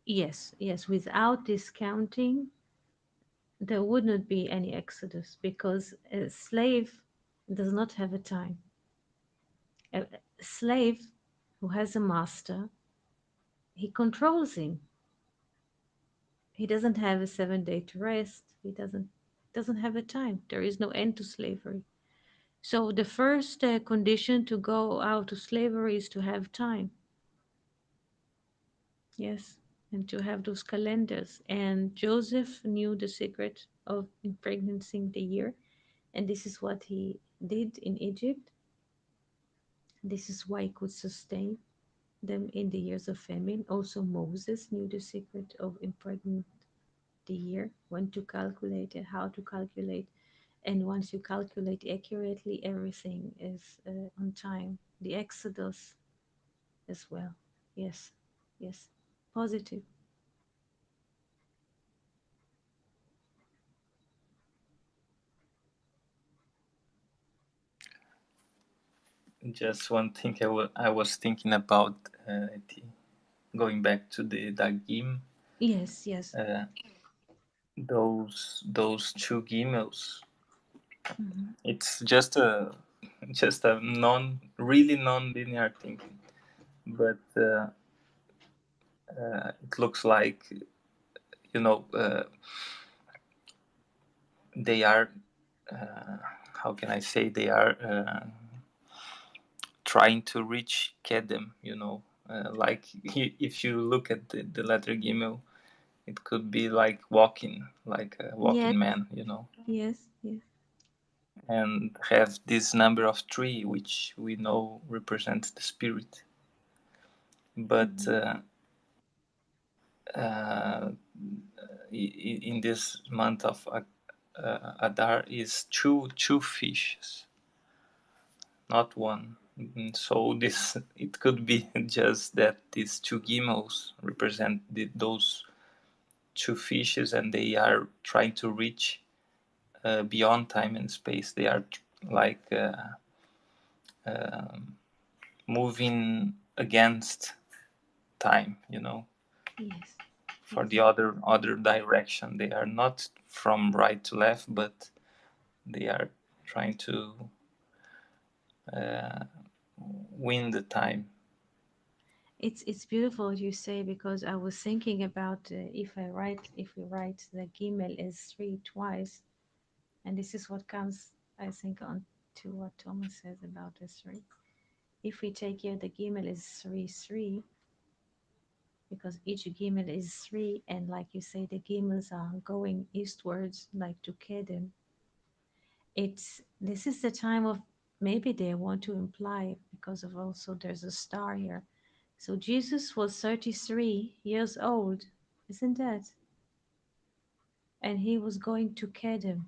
[SPEAKER 2] yes, yes. Without discounting, there would not be any exodus, because a slave does not have a time. A slave who has a master, he controls him. He doesn't have a 7 day to rest. He doesn't have a time. There is no end to slavery. So the first condition to go out of slavery is to have time. Yes, and to have those calendars. And Joseph knew the secret of impregnating the year, and this is what he did in Egypt. This is why he could sustain them in the years of famine. Also, Moses knew the secret of impregnating the year, when to calculate and how to calculate. And once you calculate accurately, everything is on time. The Exodus as well. Yes, yes, positive.
[SPEAKER 4] Just one thing I was thinking about, going back to the Dagim,
[SPEAKER 2] Yes, yes.
[SPEAKER 4] uh, those two gimels.
[SPEAKER 2] Hmm.
[SPEAKER 4] It's just a really non-linear thinking, but it looks like, you know they are, uh, how can I say, they are trying to reach Kedem. Like, if you look at the letter Gimel, it could be like walking, like a
[SPEAKER 2] Yes,
[SPEAKER 4] walking man,
[SPEAKER 2] yes, yes.
[SPEAKER 4] and have this number of three, which we know represents the spirit. But
[SPEAKER 2] Hmm.
[SPEAKER 4] uh, in this month of Adar is two fishes, not one. So this, it could be just that these two gimels represent those two fishes, and they are trying to reach beyond time and space. They are like um moving against time,
[SPEAKER 2] Yes,
[SPEAKER 4] for the
[SPEAKER 2] yes.
[SPEAKER 4] other direction. They are not from right to left, but they are trying to uh, win the time.
[SPEAKER 2] It's beautiful what you say, because I was thinking about if we write the Gimel as 3 twice, and this is what comes, I think, on to what Thomas says about the 3. If we take here the Gimel is 3 3, because each Gimel is 3, and like you say, the Gimels are going eastwards, like to Kedem. It's This is the time of, maybe they want to imply, because of also there's a star here. So Jesus was 33 years old, isn't that? And he was going to Kedem.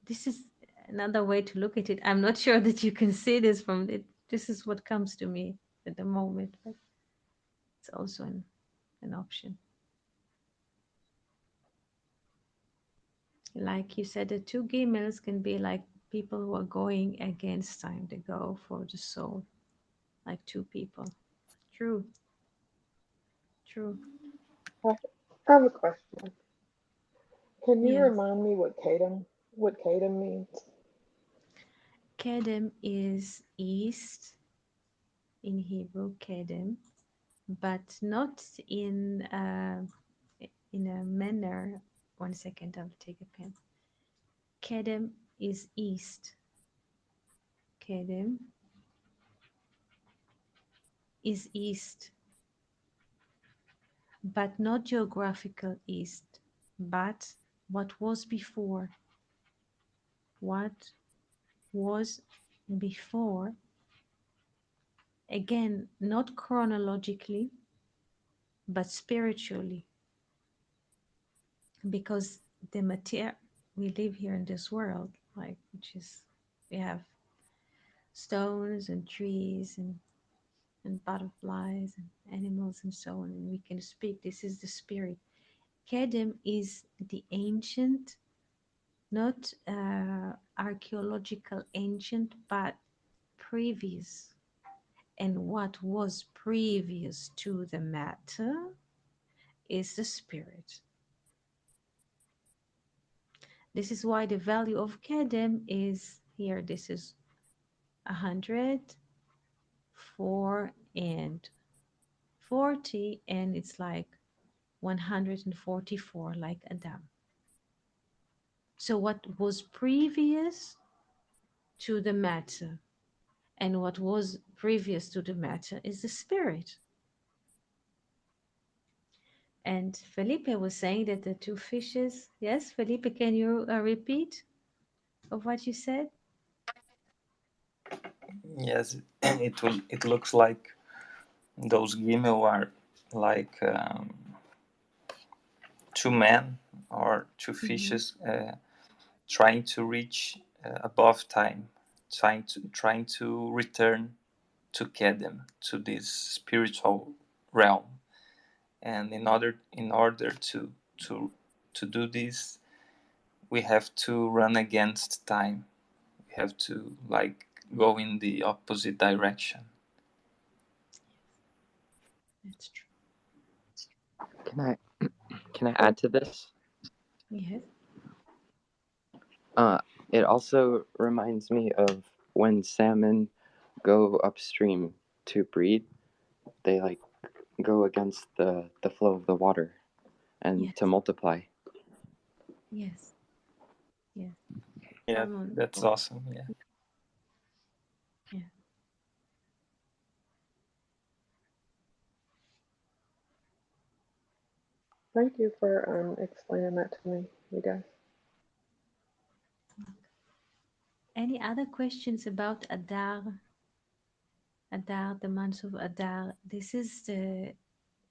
[SPEAKER 2] This is another way to look at it. I'm not sure that you can see this from it. This is what comes to me at the moment, but it's also an option. Like you said, the two Gimels can be like people who are going against time. They go for the soul, like two people. True, true.
[SPEAKER 1] I I have a question. Can you
[SPEAKER 2] Yes.
[SPEAKER 1] remind me what Kadam means?
[SPEAKER 2] Kedem is east in Hebrew, Kedem, but not in a manner. 1 second, I'll take a pen. Kedem is east. Kedem is east, but not geographical east, but what was before. What was before, again, not chronologically, but spiritually, because the material we live here in this world, like which is we have stones and trees and butterflies and animals and so on, and we can speak. This is the spirit. Kedem is the ancient, not archaeological ancient, but previous. And what was previous to the matter is the spirit. This is why the value of Kedem is here. This is 104 and 40, and it's like 144, like Adam. So, what was previous to the matter, and what was previous to the matter is the spirit. And Felipe was saying that the two fishes, yes, Felipe, can you repeat of what you said?
[SPEAKER 4] Yes, it looks like those gimel are like two men or two
[SPEAKER 2] Mm-hmm.
[SPEAKER 4] fishes trying to reach above time, trying to return to Kedem, to this spiritual realm. And in order to to do this, we have to run against time. We have to like go in the opposite direction.
[SPEAKER 2] That's true.
[SPEAKER 3] Can I can I add to this?
[SPEAKER 2] Yes.
[SPEAKER 3] Uh, it also reminds me of when salmon go upstream to breed. They like go against the flow of the water and to
[SPEAKER 2] Yes.
[SPEAKER 3] multiply.
[SPEAKER 2] Yes. Yes.
[SPEAKER 4] Yeah,
[SPEAKER 2] Hormone.
[SPEAKER 4] that's
[SPEAKER 2] Oh,
[SPEAKER 4] awesome. Yeah.
[SPEAKER 2] yeah.
[SPEAKER 1] Thank you for explaining that to me, you guys.
[SPEAKER 2] Any other questions about Adar? Adar, the month of Adar. This is the.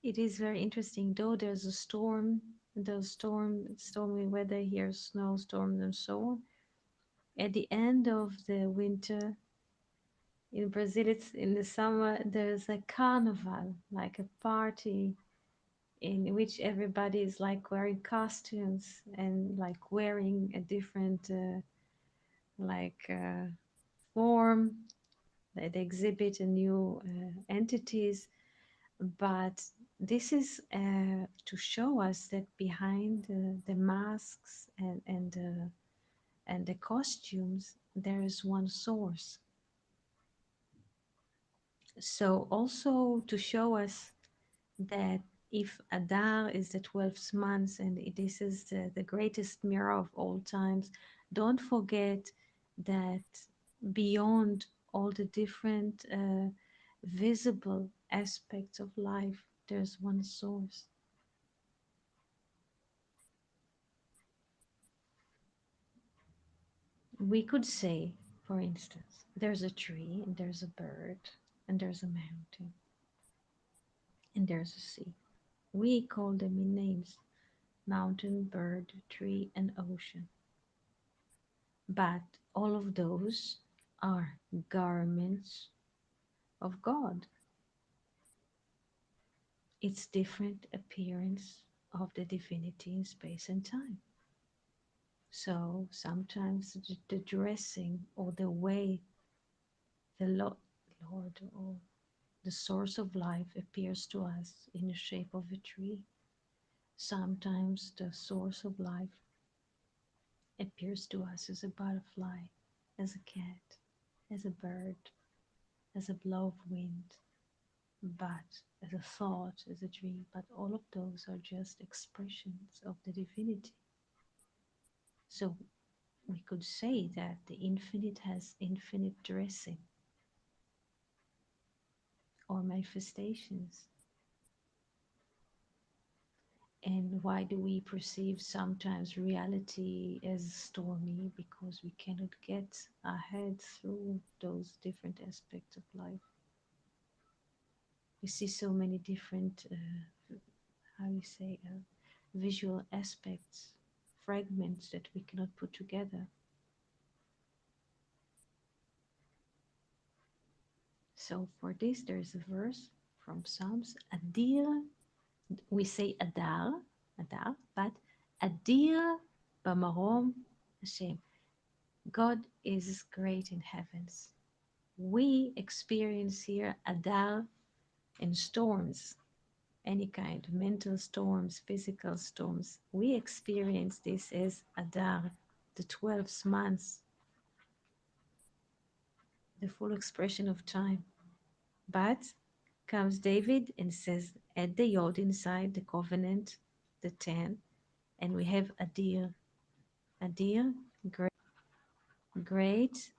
[SPEAKER 2] It is very interesting. Though there's a storm, there's stormy weather here, snowstorms and so on. At the end of the winter in Brazil, it's in the summer. There's a carnival, like a party in which everybody is like wearing costumes and like wearing a different like form. They exhibit a new entities, but this is to show us that behind the masks and the costumes there is one source. So also to show us that if Adar is the 12th month and this is the greatest mirror of all times, don't forget that beyond all the different visible aspects of life, there's one source. We could say, for instance, there's a tree and there's a bird and there's a mountain and there's a sea. We call them in names: mountain, bird, tree, and ocean. But all of those are garments of God. It's different appearance of the divinity in space and time. So sometimes the dressing or the way the Lord or the source of life appears to us in the shape of a tree. Sometimes the source of life appears to us as a butterfly, as a cat, as a bird, as a blow of wind, but as a thought, as a dream. But all of those are just expressions of the divinity. So we could say that the infinite has infinite dressing or manifestations. And why do we perceive sometimes reality as stormy? Because we cannot get our head through those different aspects of life. We see so many different, how you say, visual aspects, fragments that we cannot put together. So for this, there is a verse from Psalms, Adar, we say Adar, Adar, but Adar Bamarom Hashem. God is great in heavens. We experience here Adar in storms, any kind, mental storms, physical storms. We experience this as Adar, the 12th month, the full expression of time. But comes David and says, add the Yod inside the covenant, the 10, and we have Adir. Adir, great, great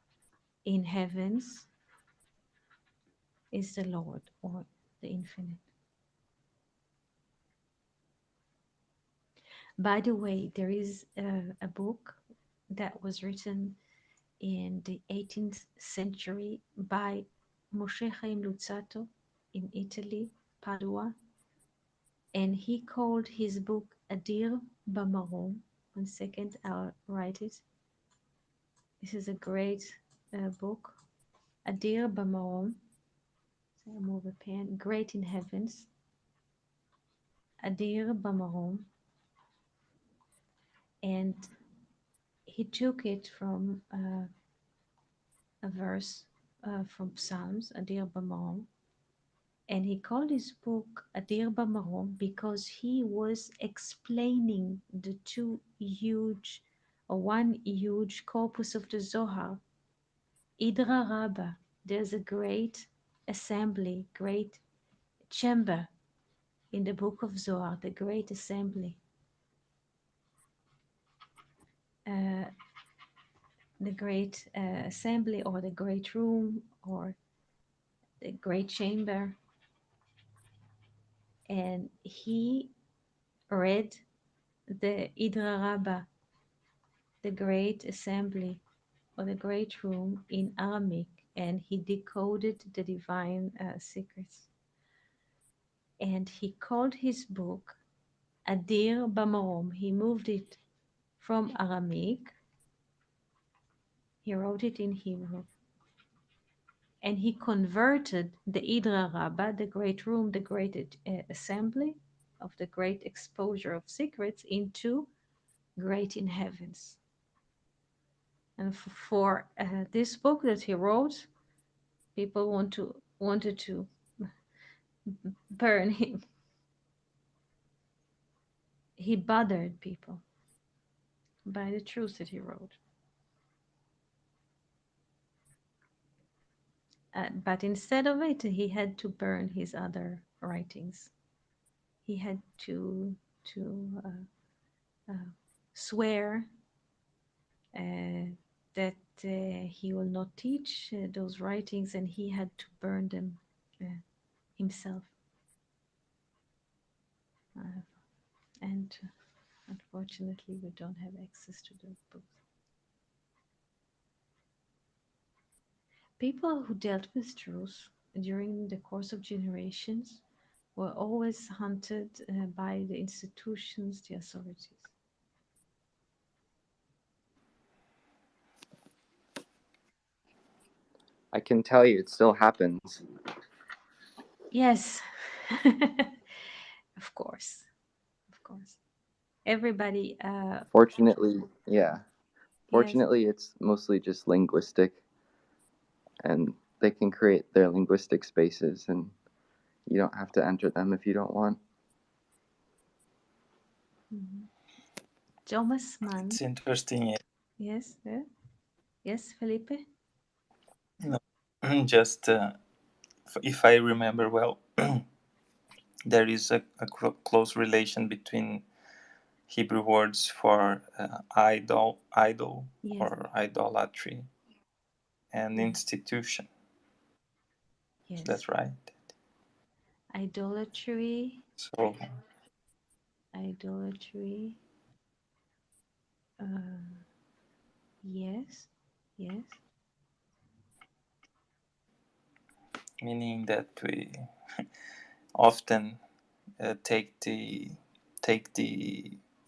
[SPEAKER 2] in heavens is the Lord, or the infinite. By the way, there is a book that was written in the 18th century by Moshe Chaim Luzzatto in Italy, Padua, and he called his book Adir Bamarom. 1 second, I'll write it. This is a great book, Adir Bamarom. So I move a pen. Great in heavens, Adir Bamarom, and he took it from a verse from Psalms, Adir Bamarom, and he called his book Adir Bamarom because he was explaining the two huge, or one huge corpus of the Zohar, Idra Rabbah. There's a great assembly, great chamber in the book of Zohar, the great assembly. Uh, the great assembly, or the great room, or the great chamber. And he read the Idra Rabbah, the great assembly, or the great room, in Aramaic, and he decoded the divine secrets. And he called his book Adir Bamarom. He moved it from Aramaic, he wrote it in Hebrew, and he converted the Idra Rabbah, the great room, the great assembly of the great exposure of secrets, into Great in Heavens. And for this book that he wrote, people wanted to burn him. He bothered people by the truth that he wrote. But instead of it, he had to burn his other writings. He had to swear that he will not teach those writings, and he had to burn them himself. And unfortunately, we don't have access to those books. People who dealt with truth during the course of generations were always hunted by the institutions, the authorities.
[SPEAKER 3] I can tell you it still happens.
[SPEAKER 2] Yes, of course, of course. Everybody.
[SPEAKER 3] Fortunately, yeah.
[SPEAKER 2] Yes.
[SPEAKER 3] Fortunately, it's mostly just linguistic, and they can create their linguistic spaces, and you don't have to enter them if you don't want.
[SPEAKER 2] Mhm. Thomas Mann.
[SPEAKER 4] It's interesting.
[SPEAKER 2] Yes, yes, Felipe.
[SPEAKER 4] No, just if I remember well, there is a close relation between Hebrew words for idol
[SPEAKER 2] Yes,
[SPEAKER 4] or idolatry and
[SPEAKER 2] yes,
[SPEAKER 4] institution.
[SPEAKER 2] yes.
[SPEAKER 4] That's right.
[SPEAKER 2] Idolatry,
[SPEAKER 4] So
[SPEAKER 2] idolatry. Yes, yes,
[SPEAKER 4] meaning that we often take the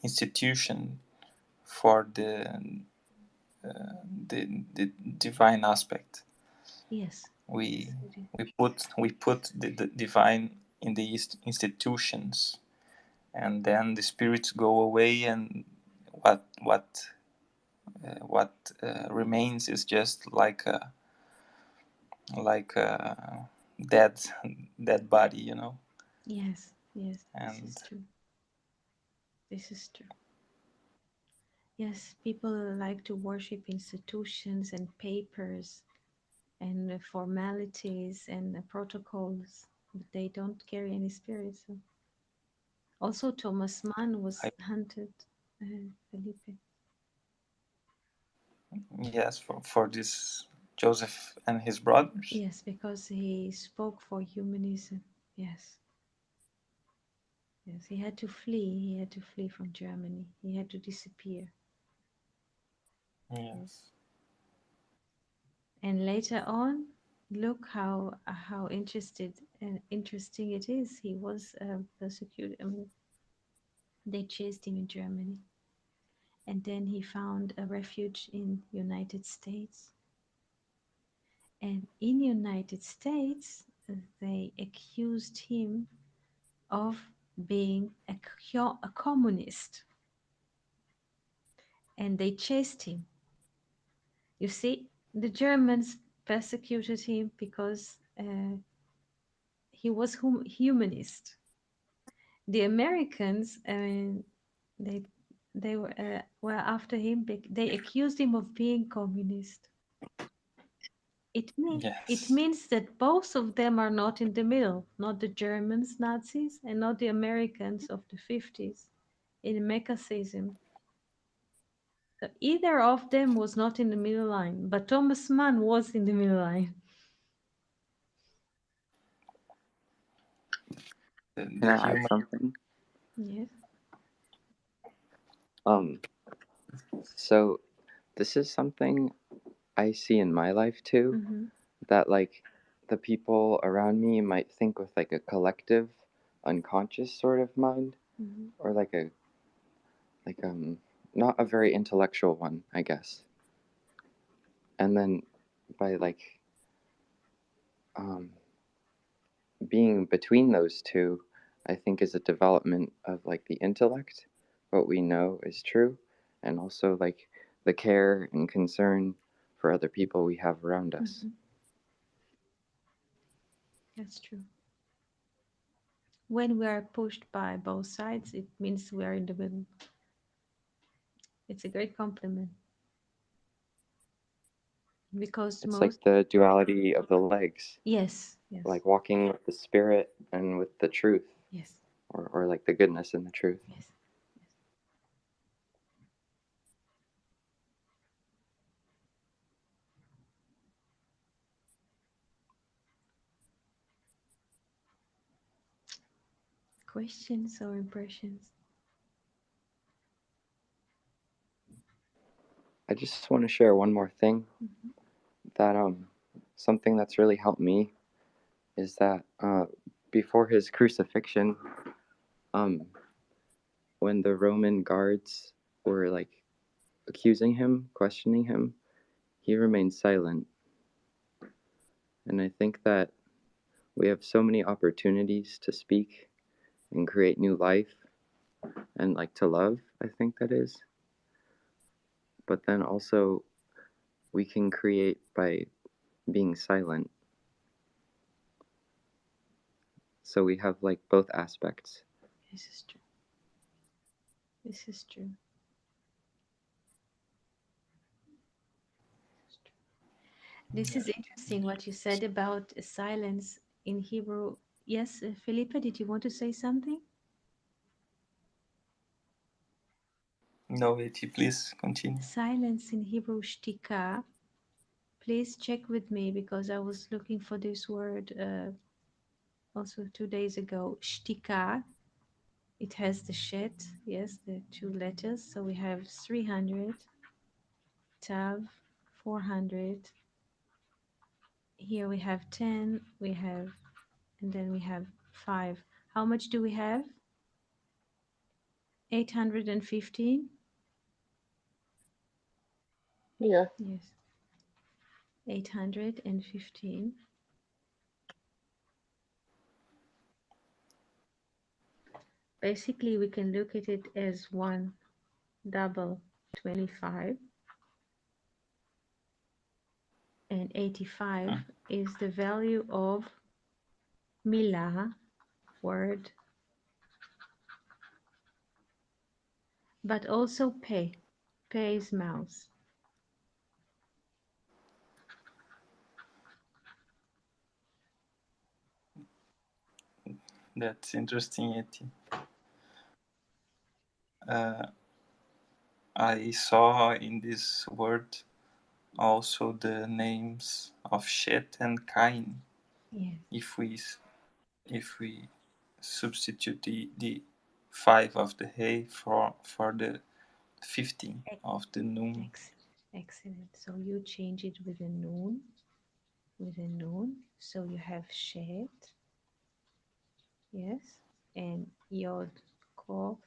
[SPEAKER 4] institution for the divine aspect.
[SPEAKER 2] yes,
[SPEAKER 4] We
[SPEAKER 2] yes, we do.
[SPEAKER 4] we put the divine in the institutions, and then the spirits go away, and what remains is just like a dead dead body, you know.
[SPEAKER 2] Yes, yes, this
[SPEAKER 4] And
[SPEAKER 2] is true. This is true. Yes, people like to worship institutions and papers and formalities and protocols, but they don't carry any spirit. So. Also, Thomas Mann was
[SPEAKER 4] I,
[SPEAKER 2] hunted, Felipe.
[SPEAKER 4] yes, for this Joseph and his brothers.
[SPEAKER 2] Yes, because he spoke for humanism. Yes, yes, he had to flee. He had to flee from Germany. He had to disappear. Yes.
[SPEAKER 4] Yes.
[SPEAKER 2] And later on, look how interesting it is. He was persecuted. I mean, they chased him in Germany, and then he found a refuge in United States. And in United States, they accused him of being a communist, and they chased him. You see, the Germans persecuted him because he was humanist. The Americans, I mean, they were after him. They accused him of being communist. It
[SPEAKER 4] Yes.
[SPEAKER 2] means that both of them are not in the middle, not the Germans, Nazis, and not the Americans of the 50s in Meccacism. So either of them was not in the middle line, but Thomas Mann was in the middle line.
[SPEAKER 3] Can
[SPEAKER 4] The
[SPEAKER 3] I add
[SPEAKER 4] human.
[SPEAKER 3] something?
[SPEAKER 2] Yes.
[SPEAKER 3] Um, so this is something I see in my life too,
[SPEAKER 2] Mm-hmm.
[SPEAKER 3] that like the people around me might think with like a collective unconscious sort of mind,
[SPEAKER 2] Mm-hmm.
[SPEAKER 3] or like not a very intellectual one, I guess. And then by like um being between those two, I think is a development of like the intellect, what we know is true, and also like the care and concern for other people we have around us.
[SPEAKER 2] Mm-hmm. That's true. When we are pushed by both sides, it means we are in the middle. It's a great compliment because
[SPEAKER 3] It's
[SPEAKER 2] most,
[SPEAKER 3] like the duality of the legs,
[SPEAKER 2] yes, yes,
[SPEAKER 3] like walking with the spirit and with the truth,
[SPEAKER 2] yes,
[SPEAKER 3] or like the goodness and the truth.
[SPEAKER 2] yes, yes. Questions or impressions?
[SPEAKER 3] I just want to share one more thing,
[SPEAKER 2] Mm-hmm.
[SPEAKER 3] that something that's really helped me is that before his crucifixion, um when the Roman guards were like accusing him, questioning him, he remained silent. And I think that we have so many opportunities to speak and create new life and like to love, I think that is. But then also we can create by being silent. So we have like both aspects.
[SPEAKER 2] This is true. This is true. This
[SPEAKER 4] Yeah.
[SPEAKER 2] is interesting what you said about silence in Hebrew. Yes, Felipe, did you want to say something?
[SPEAKER 4] No, Eti, please continue.
[SPEAKER 2] Silence in Hebrew, shtika. Please check with me because I was looking for this word also 2 days ago. Shtika. It has the shet, yes, the two letters. So we have 300, tav, 400. Here we have 10, we have, and then we have 5. How much do we have? 815?
[SPEAKER 1] Yeah.
[SPEAKER 2] Yes, 815. Basically, we can look at it as one double 25, and 85
[SPEAKER 4] Hmm.
[SPEAKER 2] is the value of milah, word, but also pe. Pe is mouse.
[SPEAKER 4] That's interesting, Eti. Uh, I saw in this word also the names of Shet and Cain.
[SPEAKER 2] Yes,
[SPEAKER 4] If we substitute the 5 of the hay for the 15
[SPEAKER 2] Ex-
[SPEAKER 4] of the noon.
[SPEAKER 2] excellent. So you change it with a noon. So you have shet, yes, and yod, kof,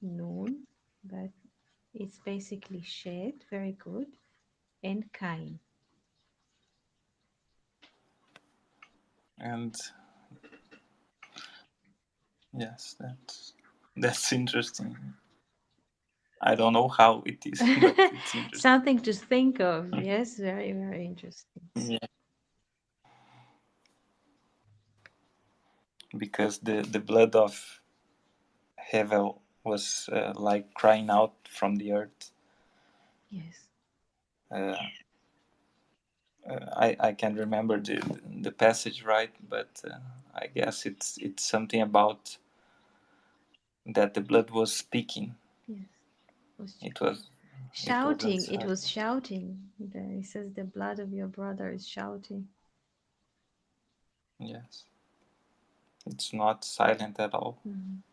[SPEAKER 2] noon, but it's basically shet, very good, and kain.
[SPEAKER 4] And yes, that's interesting. I don't know how it is, but it's interesting.
[SPEAKER 2] Something to think of, yes, very, very interesting.
[SPEAKER 4] Yeah, because the blood of Hevel was like crying out from the earth.
[SPEAKER 2] Yes,
[SPEAKER 4] Uh, I can't remember the passage right, but I guess it's something about that the blood was speaking.
[SPEAKER 2] yes. Was
[SPEAKER 4] It was
[SPEAKER 2] shouting, it
[SPEAKER 4] outside.
[SPEAKER 2] was shouting. He says the blood of your brother is shouting.
[SPEAKER 4] Yes, it's not silent at all.
[SPEAKER 2] Mhm.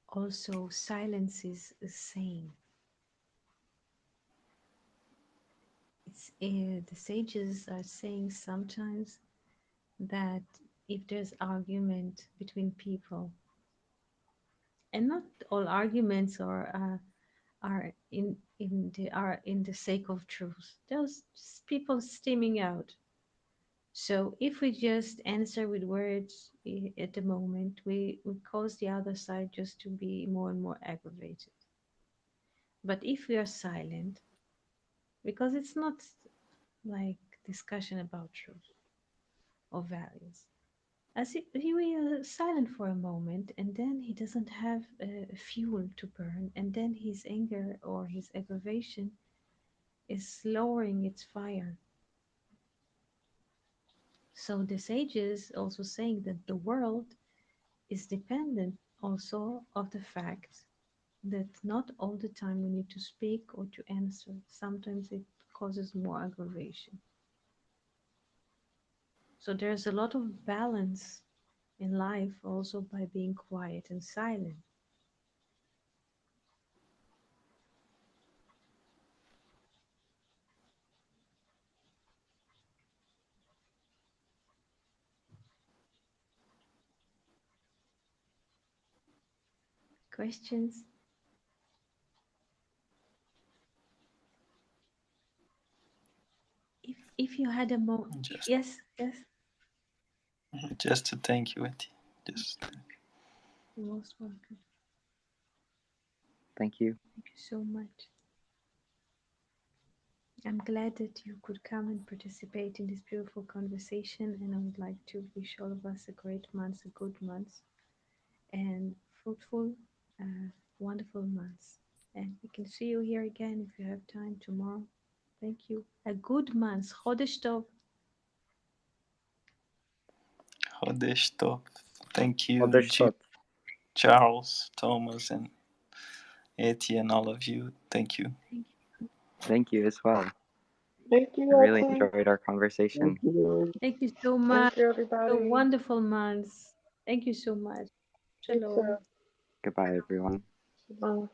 [SPEAKER 2] Also, silence is a saying. It's the sages are saying sometimes that if there's argument between people, and not all arguments are in the sake of truth. There's just people steaming out. So if we just answer with words at the moment, we cause the other side just to be more and more aggravated. But if we are silent, because it's not like discussion about truth or values. As we are silent for a moment, and then he doesn't have fuel to burn, and then his anger or his aggravation is lowering its fire. So the sages also saying that the world is dependent also of the fact that not all the time we need to speak or to answer. Sometimes it causes more aggravation. So there's a lot of balance in life also by being quiet and silent. Questions? If you had a
[SPEAKER 4] Just
[SPEAKER 2] yes, yes,
[SPEAKER 4] just to thank you, Eti. Just
[SPEAKER 2] you're most welcome.
[SPEAKER 3] Thank you.
[SPEAKER 2] Thank you so much. I'm glad that you could come and participate in this beautiful conversation, and I would like to wish all of us a great month, a good month, and fruitful, wonderful months. And we can see you here again if you have time tomorrow. Thank you. A good month. Chodesh Tov.
[SPEAKER 4] Chodesh Tov. Thank you,
[SPEAKER 3] Chodesh
[SPEAKER 4] Jim,
[SPEAKER 3] Tov.
[SPEAKER 4] Charles, Thomas, and Eti, and all of you. Thank you.
[SPEAKER 3] Thank you as well.
[SPEAKER 1] Thank
[SPEAKER 3] I
[SPEAKER 1] you,
[SPEAKER 3] really
[SPEAKER 1] Etsy.
[SPEAKER 3] enjoyed our conversation.
[SPEAKER 5] Thank you.
[SPEAKER 2] Thank you so much.
[SPEAKER 1] Thank you,
[SPEAKER 2] A
[SPEAKER 1] everybody.
[SPEAKER 2] wonderful month. Thank you so much.
[SPEAKER 1] You too.
[SPEAKER 2] Shalom.
[SPEAKER 3] Goodbye, everyone.
[SPEAKER 1] Bye.